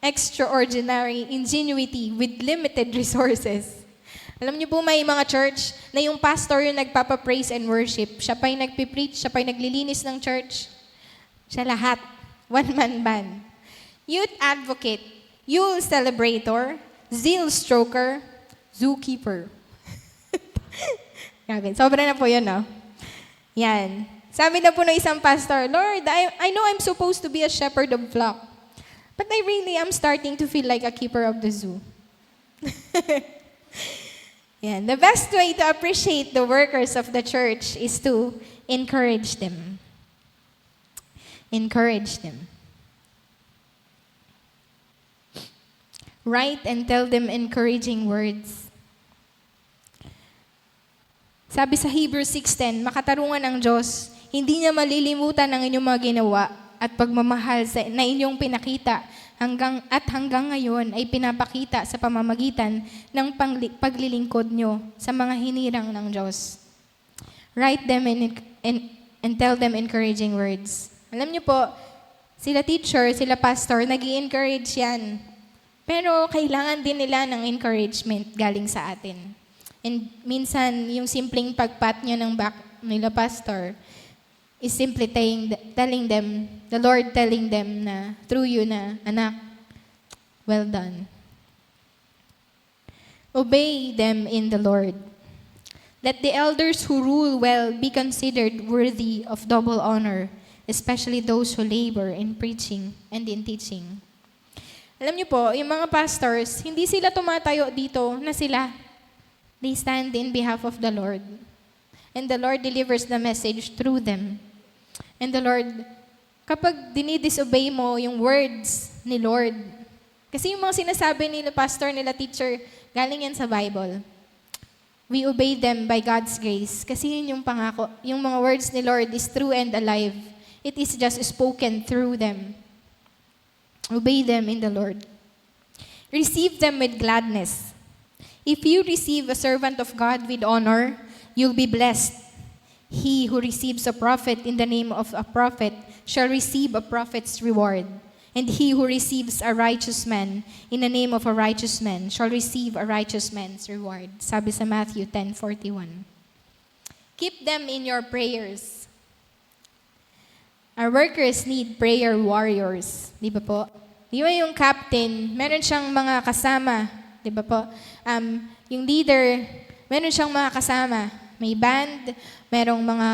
extraordinary ingenuity with limited resources. Alam niyo po may mga church na yung pastor yung nagpapa-praise and worship. Siya pa yung nagpipreach, siya pa yung naglilinis ng church. Siya lahat. One-man band. Youth advocate, Yule celebrator, zeal stroker, zookeeper. Grabe, sobra na po yun, no? Yan. Sabi na po ng isang pastor, Lord, I know I'm supposed to be a shepherd of flock, but I really am starting to feel like a keeper of the zoo. Yan. The best way to appreciate the workers of the church is to encourage them. Encourage them. Write and tell them encouraging words. Sabi sa Hebrews 6:10, makatarungan ang Diyos, hindi niya malilimutan ang inyong mga ginawa at pagmamahal na inyong pinakita hanggang ngayon ay pinapakita sa pamamagitan ng paglilingkod nyo sa mga hinirang ng Diyos. Write them and tell them encouraging words. Alam niyo po, sila teacher, sila pastor, nag-i-encourage yan. Pero kailangan din nila ng encouragement galing sa atin. And minsan, yung simpleng pagpat nyo ng back nila pastor is simply telling them, the Lord telling them na through you na, anak, well done. Obey them in the Lord. Let the elders who rule well be considered worthy of double honor, especially those who labor in preaching and in teaching. Alam niyo po, yung mga pastors, hindi sila tumatayo dito na sila. They stand in behalf of the Lord. And the Lord delivers the message through them. And the Lord, kapag dinidisobey mo yung words ni Lord, kasi yung mga sinasabi nila pastor, nila teacher, galing yan sa Bible. We obey them by God's grace. Kasi yun yung pangako. Yung mga words ni Lord is true and alive. It is just spoken through them. Obey them in the Lord. Receive them with gladness. If you receive a servant of God with honor, you'll be blessed. He who receives a prophet in the name of a prophet shall receive a prophet's reward. And he who receives a righteous man in the name of a righteous man shall receive a righteous man's reward. Sabi sa Matthew 10:41. Keep them in your prayers. Our workers need prayer warriors. Di ba po? Di ba yung captain, meron siyang mga kasama. Di ba po? Yung leader, meron siyang mga kasama. May band, merong mga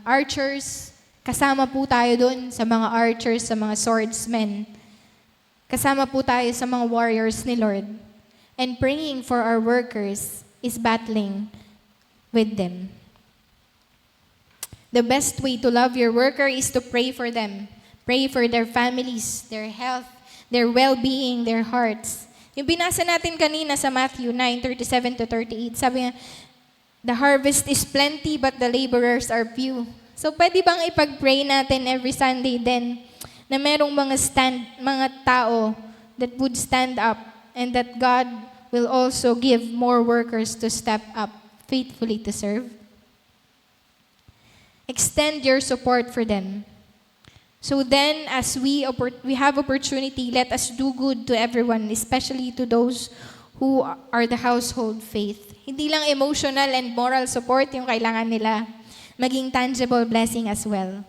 archers, Kasama po tayo doon sa mga archers, sa mga swordsmen. Kasama po tayo sa mga warriors ni Lord. And praying for our workers is battling with them. The best way to love your worker is to pray for them. Pray for their families, their health, their well-being, their hearts. Yung binasa natin kanina sa Matthew 9:37-38, sabi niya, the harvest is plenty but the laborers are few. So pwede bang ipag-pray natin every Sunday din na merong mga tao that would stand up and that God will also give more workers to step up faithfully to serve? Extend your support for them. So then, as we have opportunity, let us do good to everyone, especially to those who are the household faith. Hindi lang emotional and moral support yung kailangan nila, maging tangible blessing as well.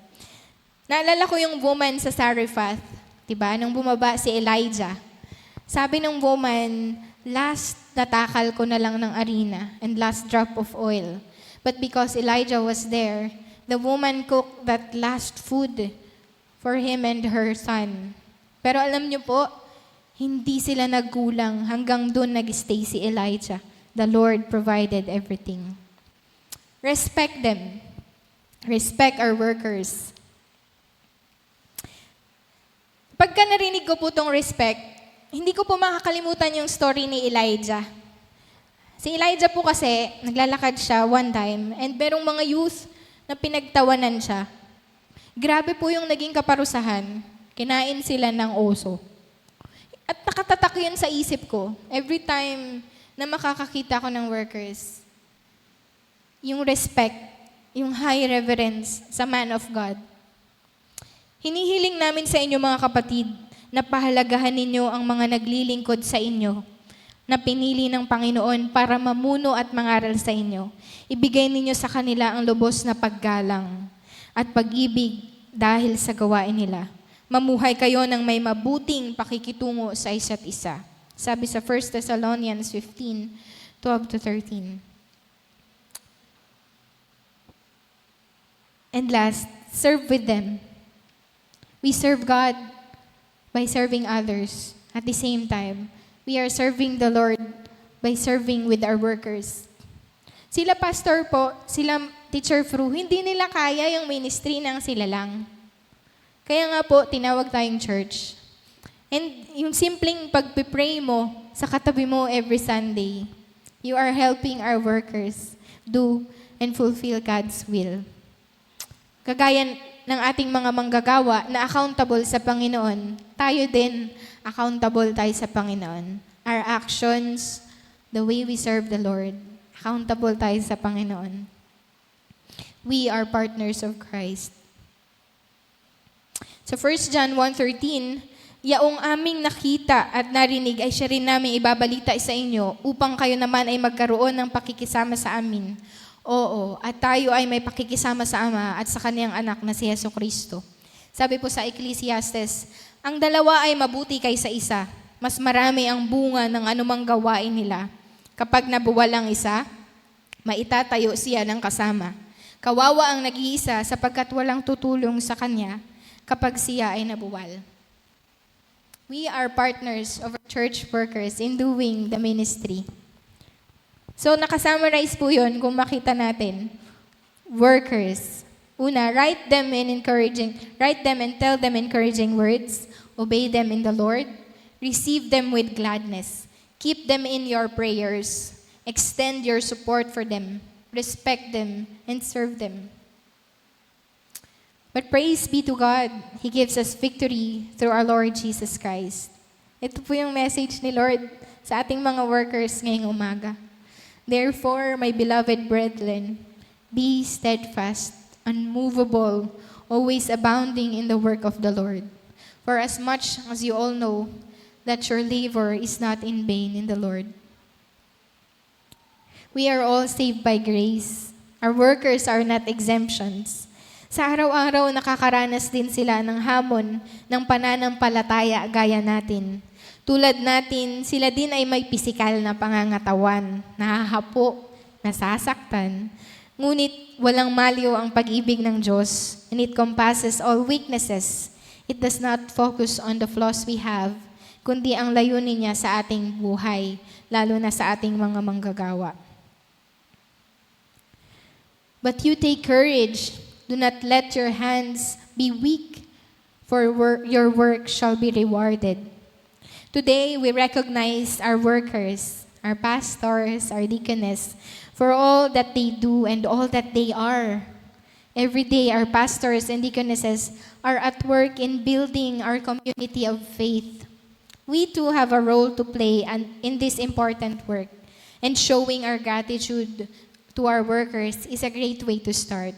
Naalala ko yung woman sa Zarephath, diba? Nung bumaba si Elijah. Sabi ng woman, last natakal ko na lang ng arena and last drop of oil. But because Elijah was there, the woman cooked that last food for him and her son. Pero alam niyo po, hindi sila nagkulang hanggang doon nag-stay si Elijah. The Lord provided everything. Respect them. Respect our workers. Pagka narinig ko po itong respect, hindi ko po makakalimutan yung story ni Elijah. Si Elijah po kasi, naglalakad siya one time, and merong mga youth na pinagtawanan siya. Grabe po yung naging kaparusahan. Kinain sila ng oso. At nakatatak yun sa isip ko. Every time na makakakita ko ng workers, yung respect, yung high reverence sa man of God. Hinihiling namin sa inyo mga kapatid na pahalagahan ninyo ang mga naglilingkod sa inyo na pinili ng Panginoon para mamuno at mangaral sa inyo. Ibigay ninyo sa kanila ang lubos na paggalang at pag-ibig dahil sa gawain nila. Mamuhay kayo ng may mabuting pakikitungo sa isa't isa. Sabi sa 1 Thessalonians 15:12-13. And last, serve with them. We serve God by serving others. At the same time, we are serving the Lord by serving with our workers. Sila pastor po, sila Teacher Fru, hindi nila kaya yung ministry ng sila lang. Kaya nga po, tinawag tayong church. And yung simpleng pagpipray mo sa katabi mo every Sunday, you are helping our workers do and fulfill God's will. Kagaya ng ating mga manggagawa na accountable sa Panginoon, tayo din accountable tayo sa Panginoon. Our actions, the way we serve the Lord, accountable tayo sa Panginoon. We are partners of Christ. So 1 John 1:13, yaong aming nakita at narinig ay siya rin namin ibabalita sa inyo upang kayo naman ay magkaroon ng pakikisama sa amin. Oo, at tayo ay may pakikisama sa Ama at sa Kaniyang anak na si Jesucristo. Sabi po sa Ecclesiastes, ang dalawa ay mabuti kaysa isa. Mas marami ang bunga ng anumang gawain nila. Kapag nabuwal ang isa, maitatayo siya ng kasama. Kawawa ang nag-iisa sapagkat walang tutulong sa kanya kapag siya ay nabuwal. We are partners of our church workers in doing the ministry. So, nakasummarize po yun kung makita natin. Workers. Una, write them and tell them encouraging words. Obey them in the Lord. Receive them with gladness. Keep them in your prayers. Extend your support for them. Respect them and serve them. But praise be to God, He gives us victory through our Lord Jesus Christ. Ito po yung message ni Lord sa ating mga workers ngayong umaga. Therefore, my beloved brethren, be steadfast, unmovable, always abounding in the work of the Lord. For as much as you all know that your labor is not in vain in the Lord. We are all saved by grace. Our workers are not exemptions. Sa araw-araw, nakakaranas din sila ng hamon ng pananampalataya gaya natin. Tulad natin, sila din ay may pisikal na pangangatawan, nahahapo, nasasaktan, Ngunit walang maliw ang pag-ibig ng Diyos, and it compasses all weaknesses. It does not focus on the flaws we have, kundi ang layunin niya sa ating buhay, lalo na sa ating mga manggagawa. But you take courage. Do not let your hands be weak, for your work shall be rewarded. Today, we recognize our workers, our pastors, our deaconess, for all that they do and all that they are. Every day, our pastors and deaconesses are at work in building our community of faith. We too have a role to play in this important work, and showing our gratitude to our workers is a great way to start.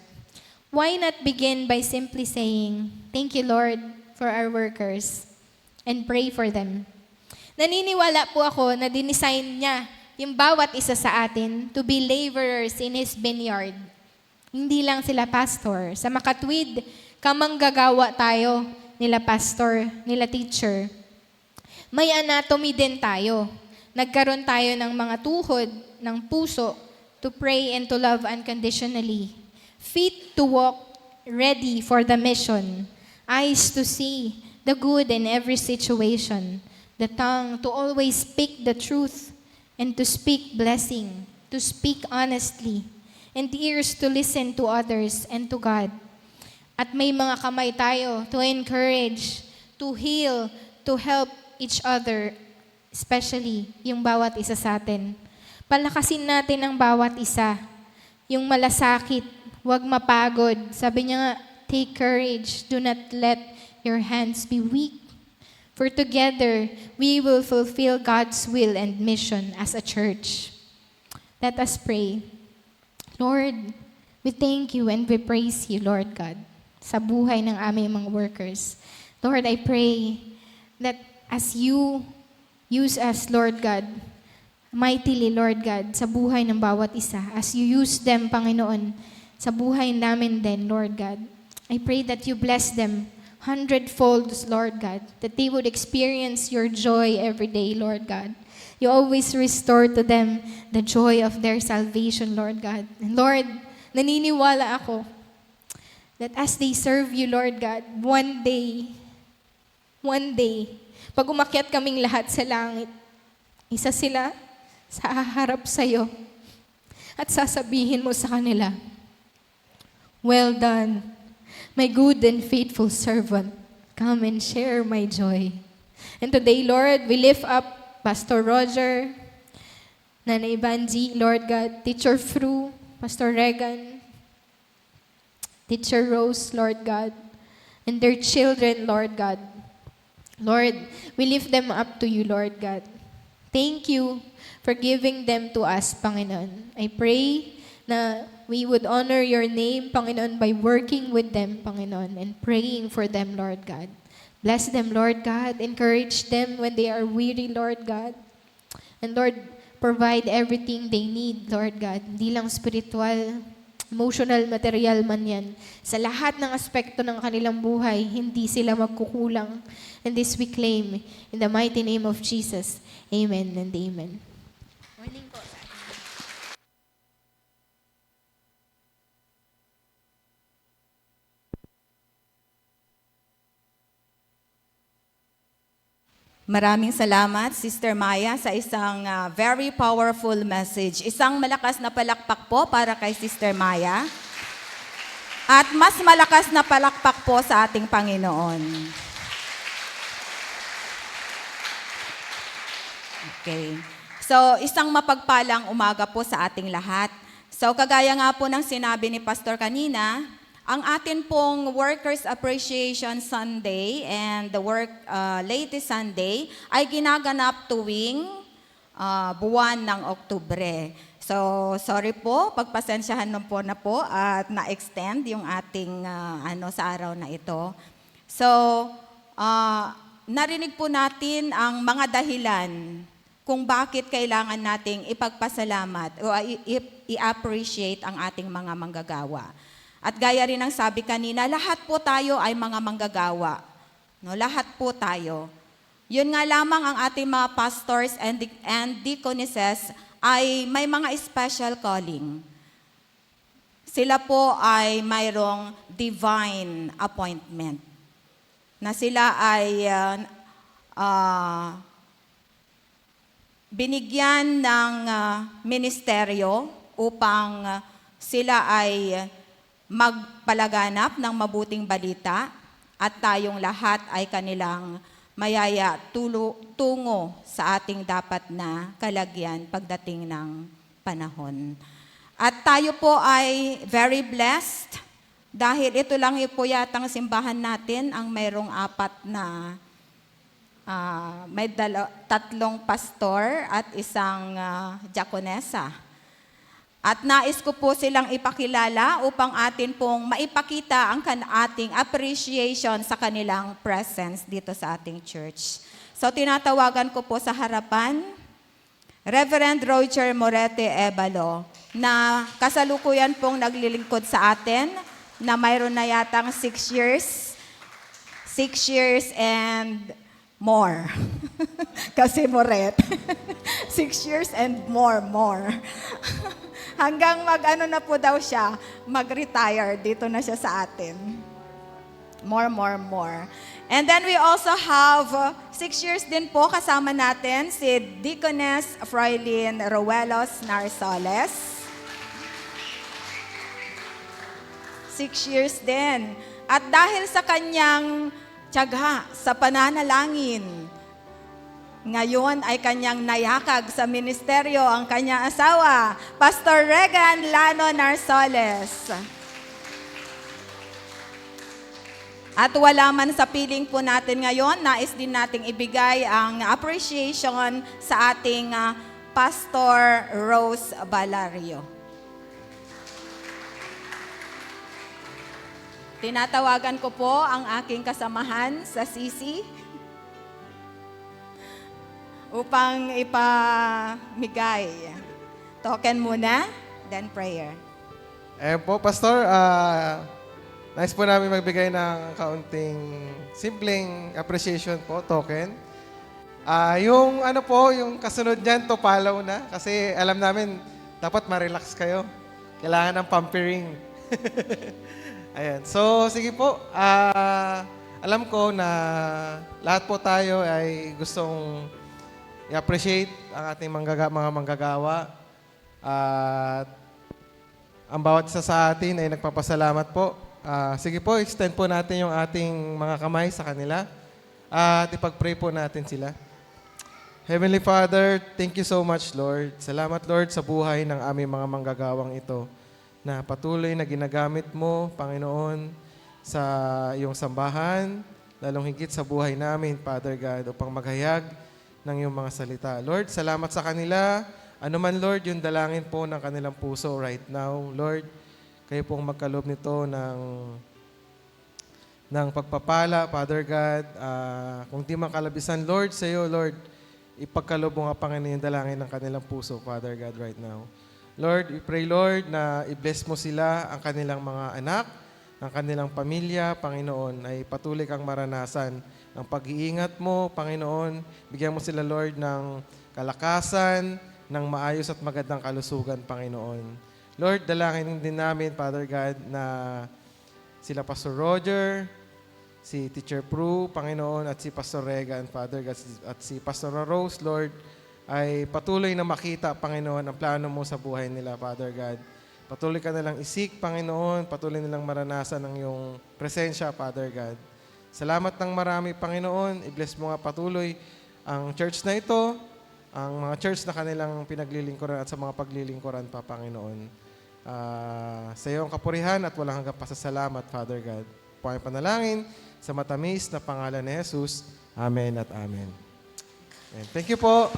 Why not begin by simply saying, "Thank you, Lord, for our workers," and pray for them? Naniniwala po ako na dinesign niya yung bawat isa sa atin to be laborers in His vineyard. Hindi lang sila pastor. Sa makatwid, kamanggagawa tayo, nila pastor, nila teacher. May anatomy din tayo. Nagkaroon tayo ng mga tuhod, ng puso, to pray and to love unconditionally. Feet to walk, ready for the mission. Eyes to see the good in every situation. The tongue to always speak the truth and to speak blessing, to speak honestly, and ears to listen to others and to God. At may mga kamay tayo to encourage, to heal, to help each other, especially yung bawat isa sa atin. Palakasin natin ang bawat isa. Yung malasakit, huwag mapagod. Sabi niya nga, take courage, do not let your hands be weak. For together, we will fulfill God's will and mission as a church. Let us pray. Lord, we thank you and we praise you, Lord God, sa buhay ng aming mga workers. Lord, I pray that as you use us, Lord God, mightily, Lord God, sa buhay ng bawat isa, as you use them, Panginoon, sa buhay namin din, Lord God, I pray that you bless them hundredfolds, Lord God, that they would experience your joy every day, Lord God. You always restore to them the joy of their salvation, Lord God. And Lord, naniniwala ako that as they serve you, Lord God, one day, pag umakyat kaming lahat sa langit, isa sila sa haharap sa'yo at sasabihin mo sa kanila, "Well done, my good and faithful servant. Come and share my joy." And today, Lord, we lift up Pastor Roger, Nanay Banji, Lord God, Teacher Fru, Pastor Regan, Teacher Rose, Lord God, and their children, Lord God. Lord, we lift them up to you, Lord God. Thank you for giving them to us, Panginoon. I pray na we would honor your name, Panginoon, by working with them, Panginoon, and praying for them, Lord God. Bless them, Lord God. Encourage them when they are weary, Lord God. And Lord, provide everything they need, Lord God. Hindi lang spiritual, emotional, material man yan. Sa lahat ng aspekto ng kanilang buhay, hindi sila magkukulang. And this we claim in the mighty name of Jesus. Amen and amen. Morning po. Maraming salamat, Sister Maya, sa isang very powerful message. Isang malakas na palakpak po para kay Sister Maya. At mas malakas na palakpak po sa ating Panginoon. Okay. So, isang mapagpalang umaga po sa ating lahat. So, kagaya nga po ng sinabi ni Pastor kanina, ang atin pong Workers Appreciation Sunday and the latest Sunday ay ginaganap tuwing buwan ng Oktubre. So, sorry po, pagpasensyahan na po at na-extend yung ating sa araw na ito. So, narinig po natin ang mga dahilan kung bakit kailangan nating ipagpasalamat o i-appreciate ang ating mga manggagawa. At gaya rin ng sabi kanina, lahat po tayo ay mga manggagawa. No, lahat po tayo. Yun nga lamang ang ating mga pastors and deaconesses ay may mga special calling. sila po ay mayroong divine appointment. Na sila ay binigyan ng ministeryo upang sila ay magpalaganap ng mabuting balita at tayong lahat ay kanilang mayaya tungo sa ating dapat na kalagyan pagdating ng panahon. At tayo po ay very blessed dahil ito lang po yatang simbahan natin ang mayroong apat na may 3 pastor at isang diakonesa. At nais ko po silang ipakilala upang atin pong maipakita ang ating appreciation sa kanilang presence dito sa ating church. So tinatawagan ko po sa harapan, Reverend Roger Morete Ebalo, na kasalukuyan pong naglilingkod sa atin, na mayroon na yatang 6 years and more. Kasi Moret. 6 years and more. Hanggang mag-ano na po daw siya, mag-retire. Dito na siya sa atin. More. And then we also have 6 years din po kasama natin si Deaconess Froilyn Roelos Narsoles. 6 years din. At dahil sa kanyang tiyaga sa pananalangin, ngayon ay kanyang nayakag sa ministeryo ang kanyang asawa, Pastor Regan Lano Narsoles. At wala man sa piling po natin ngayon, nais din nating ibigay ang appreciation sa ating Pastor Rose Valario. Tinatawagan ko po ang aking kasamahan sa CC upang ipamigay. Token muna, then prayer. Po, Pastor, nais po namin magbigay ng kaunting simpleng appreciation po, token. Yung kasunod niyan, to follow na. Kasi alam namin, dapat ma-relax kayo. Kailangan ng pampering. Ayan. So, sige po. Alam ko na lahat po tayo ay gustong i-appreciate ang ating mga manggagawa. At ang bawat isa sa atin ay nagpapasalamat po. Sige po, extend po natin yung ating mga kamay sa kanila. At ipag-pray po natin sila. Heavenly Father, thank you so much, Lord. Salamat, Lord, sa buhay ng aming mga manggagawang ito na patuloy na ginagamit mo, Panginoon, sa iyong sambahan, lalong higit sa buhay namin, Father God, upang maghayag ng iyong mga salita. Lord, salamat sa kanila. Ano man, Lord, yung dalangin po ng kanilang puso right now. Lord, kayo pong magkaloob nito ng pagpapala, Father God. Kung di man kalabisan, Lord, sa iyo, Lord, ipagkaloob mo nga, Panginoon, yung dalangin ng kanilang puso, Father God, right now. Lord, we pray, Lord, na i-bless mo sila, ang kanilang mga anak, ang kanilang pamilya, Panginoon, ay patuloy kang maranasan ang pag-iingat mo, Panginoon. Bigyan mo sila, Lord, ng kalakasan, ng maayos at magandang kalusugan, Panginoon. Lord, dalangin din namin, Father God, na sila Pastor Roger, si Teacher Prue, Panginoon, at si Pastor Regan, Father God, at si Pastor Rose, Lord, ay patuloy na makita, Panginoon, ang plano mo sa buhay nila, Father God. Patuloy ka nilang isik, Panginoon. Patuloy nilang maranasan ang iyong presensya, Father God. Salamat ng marami, Panginoon. I-bless mo nga patuloy ang church na ito, ang mga church na kanilang pinaglilingkuran at sa mga paglilingkuran pa, Panginoon. Sa iyo ang kapurihan at walang hanggang pasasalamat, Father God. Po ang panalangin sa matamis na pangalan ni Jesus. Amen at amen. And thank you po.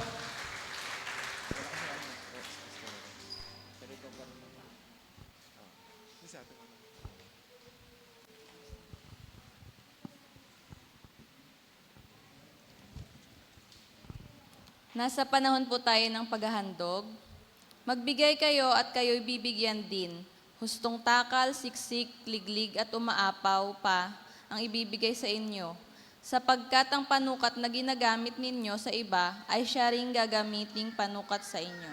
Nasa panahon po tayo ng paghahandog. Magbigay kayo at kayo'y bibigyan din. Hustong takal, siksik, liglig at umaapaw pa ang ibibigay sa inyo. Sapagkat ang panukat na ginagamit ninyo sa iba ay siya ring gagamiting panukat sa inyo.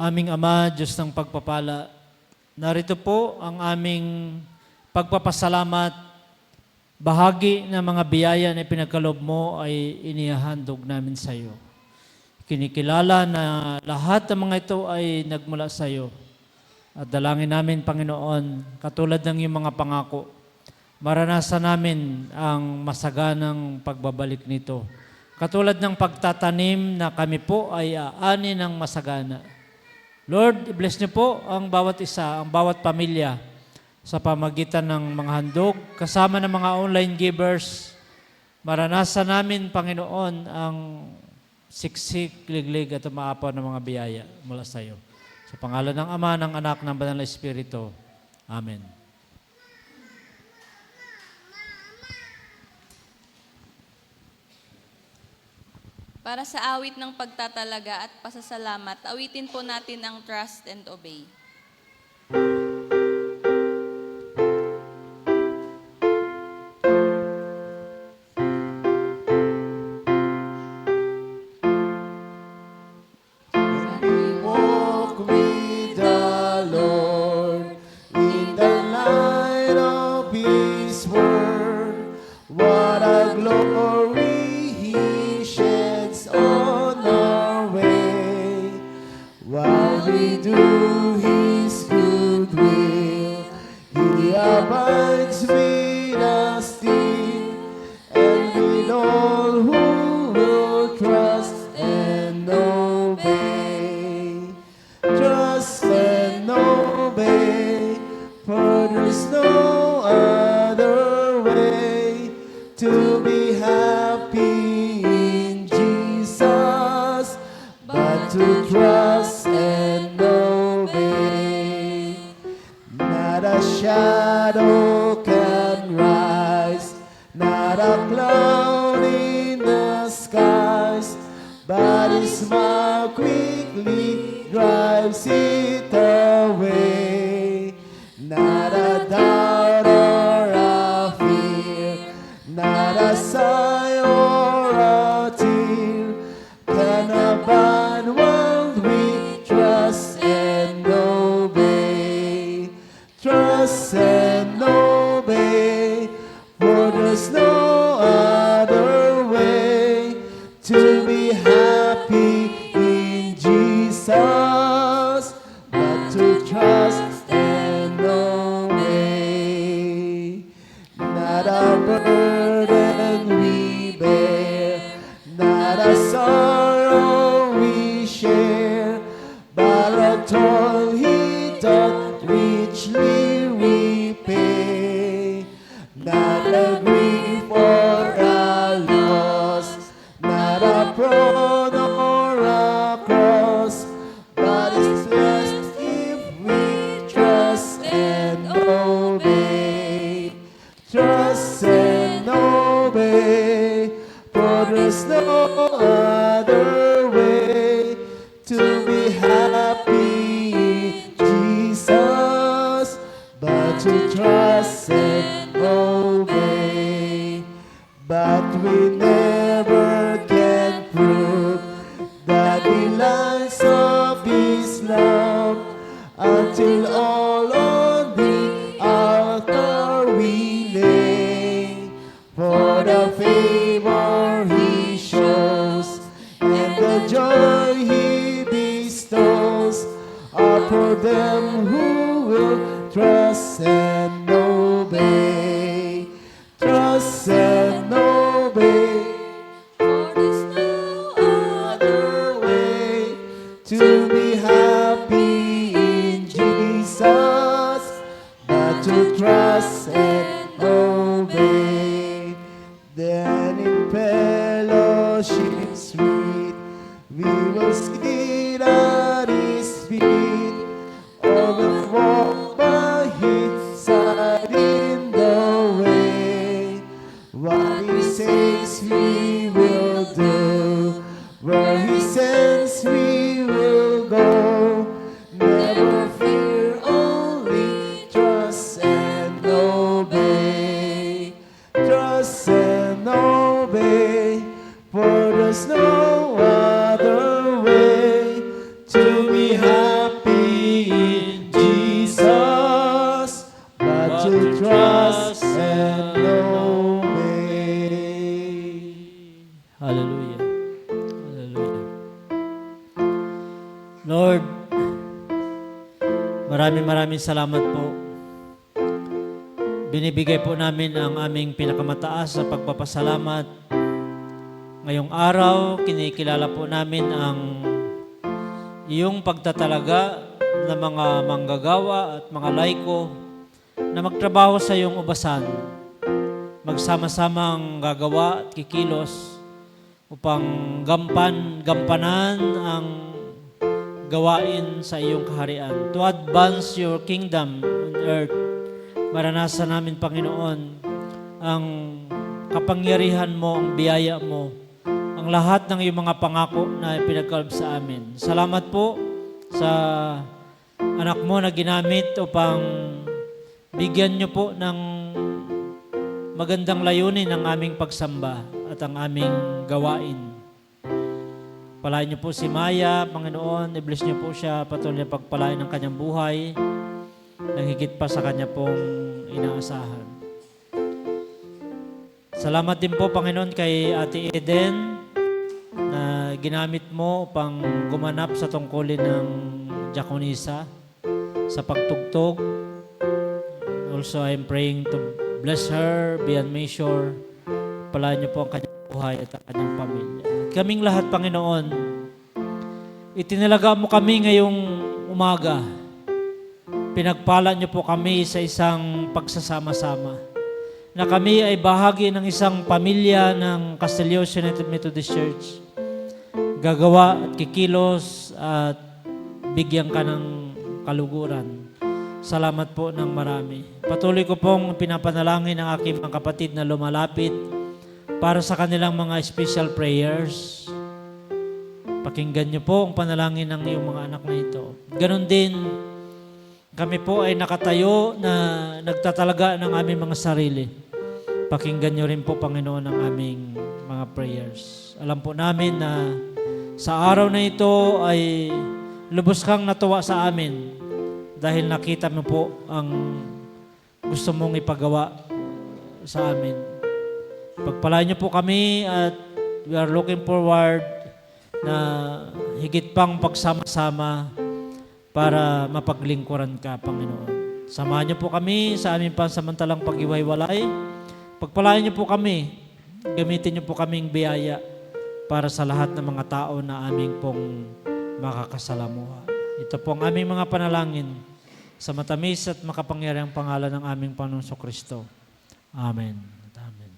Aming Ama, Diyos ng pagpapala, narito po ang aming pagpapasalamat. Bahagi ng mga biyaya na pinagkaloob mo ay inihahandog namin sa iyo. Kinikilala na lahat ng mga ito ay nagmula sa iyo. At dalangin namin, Panginoon, katulad ng iyong mga pangako, maranasan namin ang masaganang pagbabalik nito. Katulad ng pagtatanim na kami po ay aani ng masagana. Lord, i-bless niyo po ang bawat isa, ang bawat pamilya sa pamagitan ng mga handog, kasama ng mga online givers. Maranasan namin, Panginoon, ang siksik, liglig at umaapaw ng mga biyaya mula sa iyo. Sa pangalan ng Ama, ng Anak, ng Banal na Espiritu. Amen. Para sa awit ng pagtatalaga at pasasalamat, awitin po natin ang Trust and Obey. Walk with the Lord in the light of His word. What a glory He sheds on our way. While we do His good will, He abides with us still, and with all who will trust and obey. Trust and obey, for there's no other way to be happy in Jesus but to trust and obey. Not a shadow can rise, not a cloud in the skies, but His smile quickly drives it away. Not a doubt or a fear, not a sigh or a tear can abide while we trust and obey. Trust and obey, for there's no other way to be happy in Jesus but to trust and obey. Not a burden we bear, not a sorrow we share, but a toil He doth richly repay. Not a grief or a loss, not a throne or a cross, but is blessed if we trust and obey. Trust and obey, for there's no other way to be happy in Jesus but to trust and obey. But we never can prove the delights of His love until all on the altar we lay. For the favor He shows and the joy He bestows are for them who will trust and obey. Trust and obey, for there's no other way to be happy in Jesus but to trust and obey. Then in fellowship sweet we will sit at His feet, or will walk by His side in the way. What He says we will do, where He sends we will go. Never fear, only trust and obey. Maraming salamat po. Binibigay po namin ang aming pinakamataas sa pagpapasalamat. Ngayong araw, kinikilala po namin ang iyong pagtatalaga ng mga manggagawa at mga laiko na magtrabaho sa iyong ubasan. Magsama-samang gagawa at kikilos upang gampanan ang gawain sa iyong kaharian. To advance your kingdom on earth. Maranasan namin, Panginoon, ang kapangyarihan mo, ang biyaya mo, ang lahat ng iyong mga pangako na pinagkaloob sa amin. Salamat po sa anak mo na ginamit upang bigyan niyo po ng magandang layunin ang aming pagsamba at ang aming gawain. Palain niyo po si Maya, Panginoon, i-bless niyo po siya, patuloy na pagpalain ng kanyang buhay, nang higit pa sa kanya pong inaasahan. Salamat din po, Panginoon, kay Ate Eden na ginamit mo upang gumanap sa tungkulin ng diakonisa sa pagtugtog. Also, I'm praying to bless her beyond measure. Palain niyo po ang kanyang buhay at ang kanyang pamilya. Kaming lahat, Panginoon, itinalaga mo kami ngayong umaga. Pinagpala niyo po kami sa isang pagsasama-sama na kami ay bahagi ng isang pamilya ng Castillos United Methodist Church. Gagawa at kikilos at bigyan ka ng kaluguran. Salamat po ng marami. Patuloy ko pong pinapanalangin ang aking mga kapatid na lumalapit para sa kanilang mga special prayers. Pakinggan niyo po ang panalangin ng iyong mga anak na ito. Ganon din, kami po ay nakatayo na nagtatalaga ng aming mga sarili. Pakinggan niyo rin po, Panginoon, ang aming mga prayers. Alam po namin na sa araw na ito ay lubos kang natuwa sa amin dahil nakita mo po ang gusto mong ipagawa sa amin. Pagpalain niyo po kami at we are looking forward na higit pang pagsama-sama para mapaglingkuran ka, Panginoon. Samahan niyo po kami sa aming pansamantalang pag-iwaywalay. Pagpalain niyo po kami, gamitin niyo po kaming biyaya para sa lahat ng mga tao na aming pong makakasalamuha. Ito po ang aming mga panalangin sa matamis at makapangyarihang pangalan ng aming Panginoong Kristo. Amen. Amen.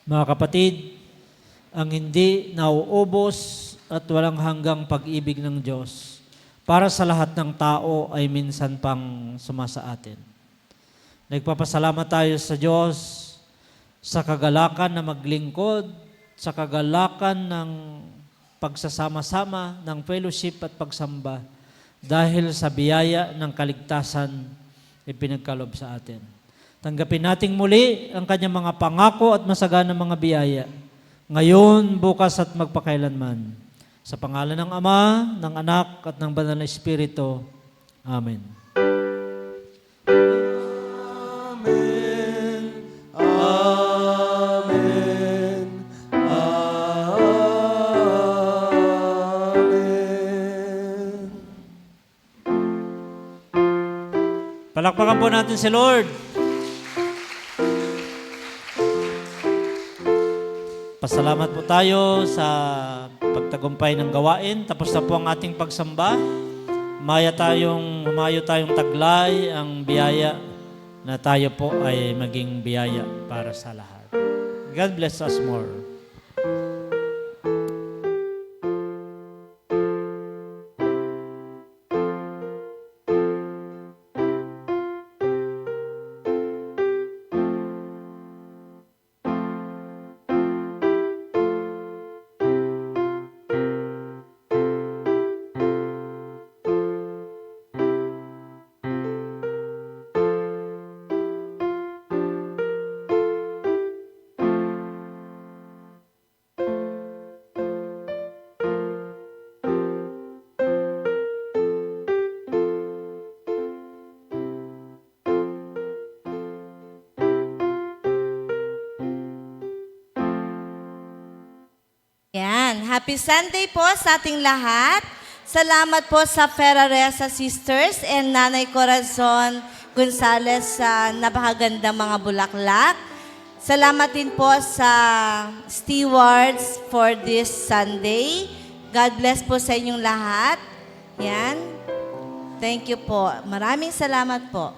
Mga kapatid, ang hindi nauubos at walang hanggang pag-ibig ng Diyos para sa lahat ng tao ay minsan pang sumasa atin. Nagpapasalamat tayo sa Diyos sa kagalakan na maglingkod, sa kagalakan ng pagsasama-sama, ng fellowship at pagsamba dahil sa biyaya ng kaligtasan ipinagkaloob sa atin. Tanggapin nating muli ang kanyang mga pangako at masaganang mga biyaya, ngayon, bukas at magpakailanman. Sa pangalan ng Ama, ng Anak, at ng Banal na Espiritu. Amen. Amen. Amen. Amen. Palakpakan po natin si Lord. Pasalamat po tayo sa pagtagumpay ng gawain. Tapos na po ang ating pagsamba. Humayo tayong taglay ang biyaya na tayo po ay maging biyaya para sa lahat. God bless us more. Yan. Happy Sunday po sa ating lahat. Salamat po sa Ferraresa Sisters and Nanay Corazon Gonzales sa napakagandang mga bulaklak. Salamat din po sa stewards for this Sunday. God bless po sa inyong lahat. Yan. Thank you po. Maraming salamat po.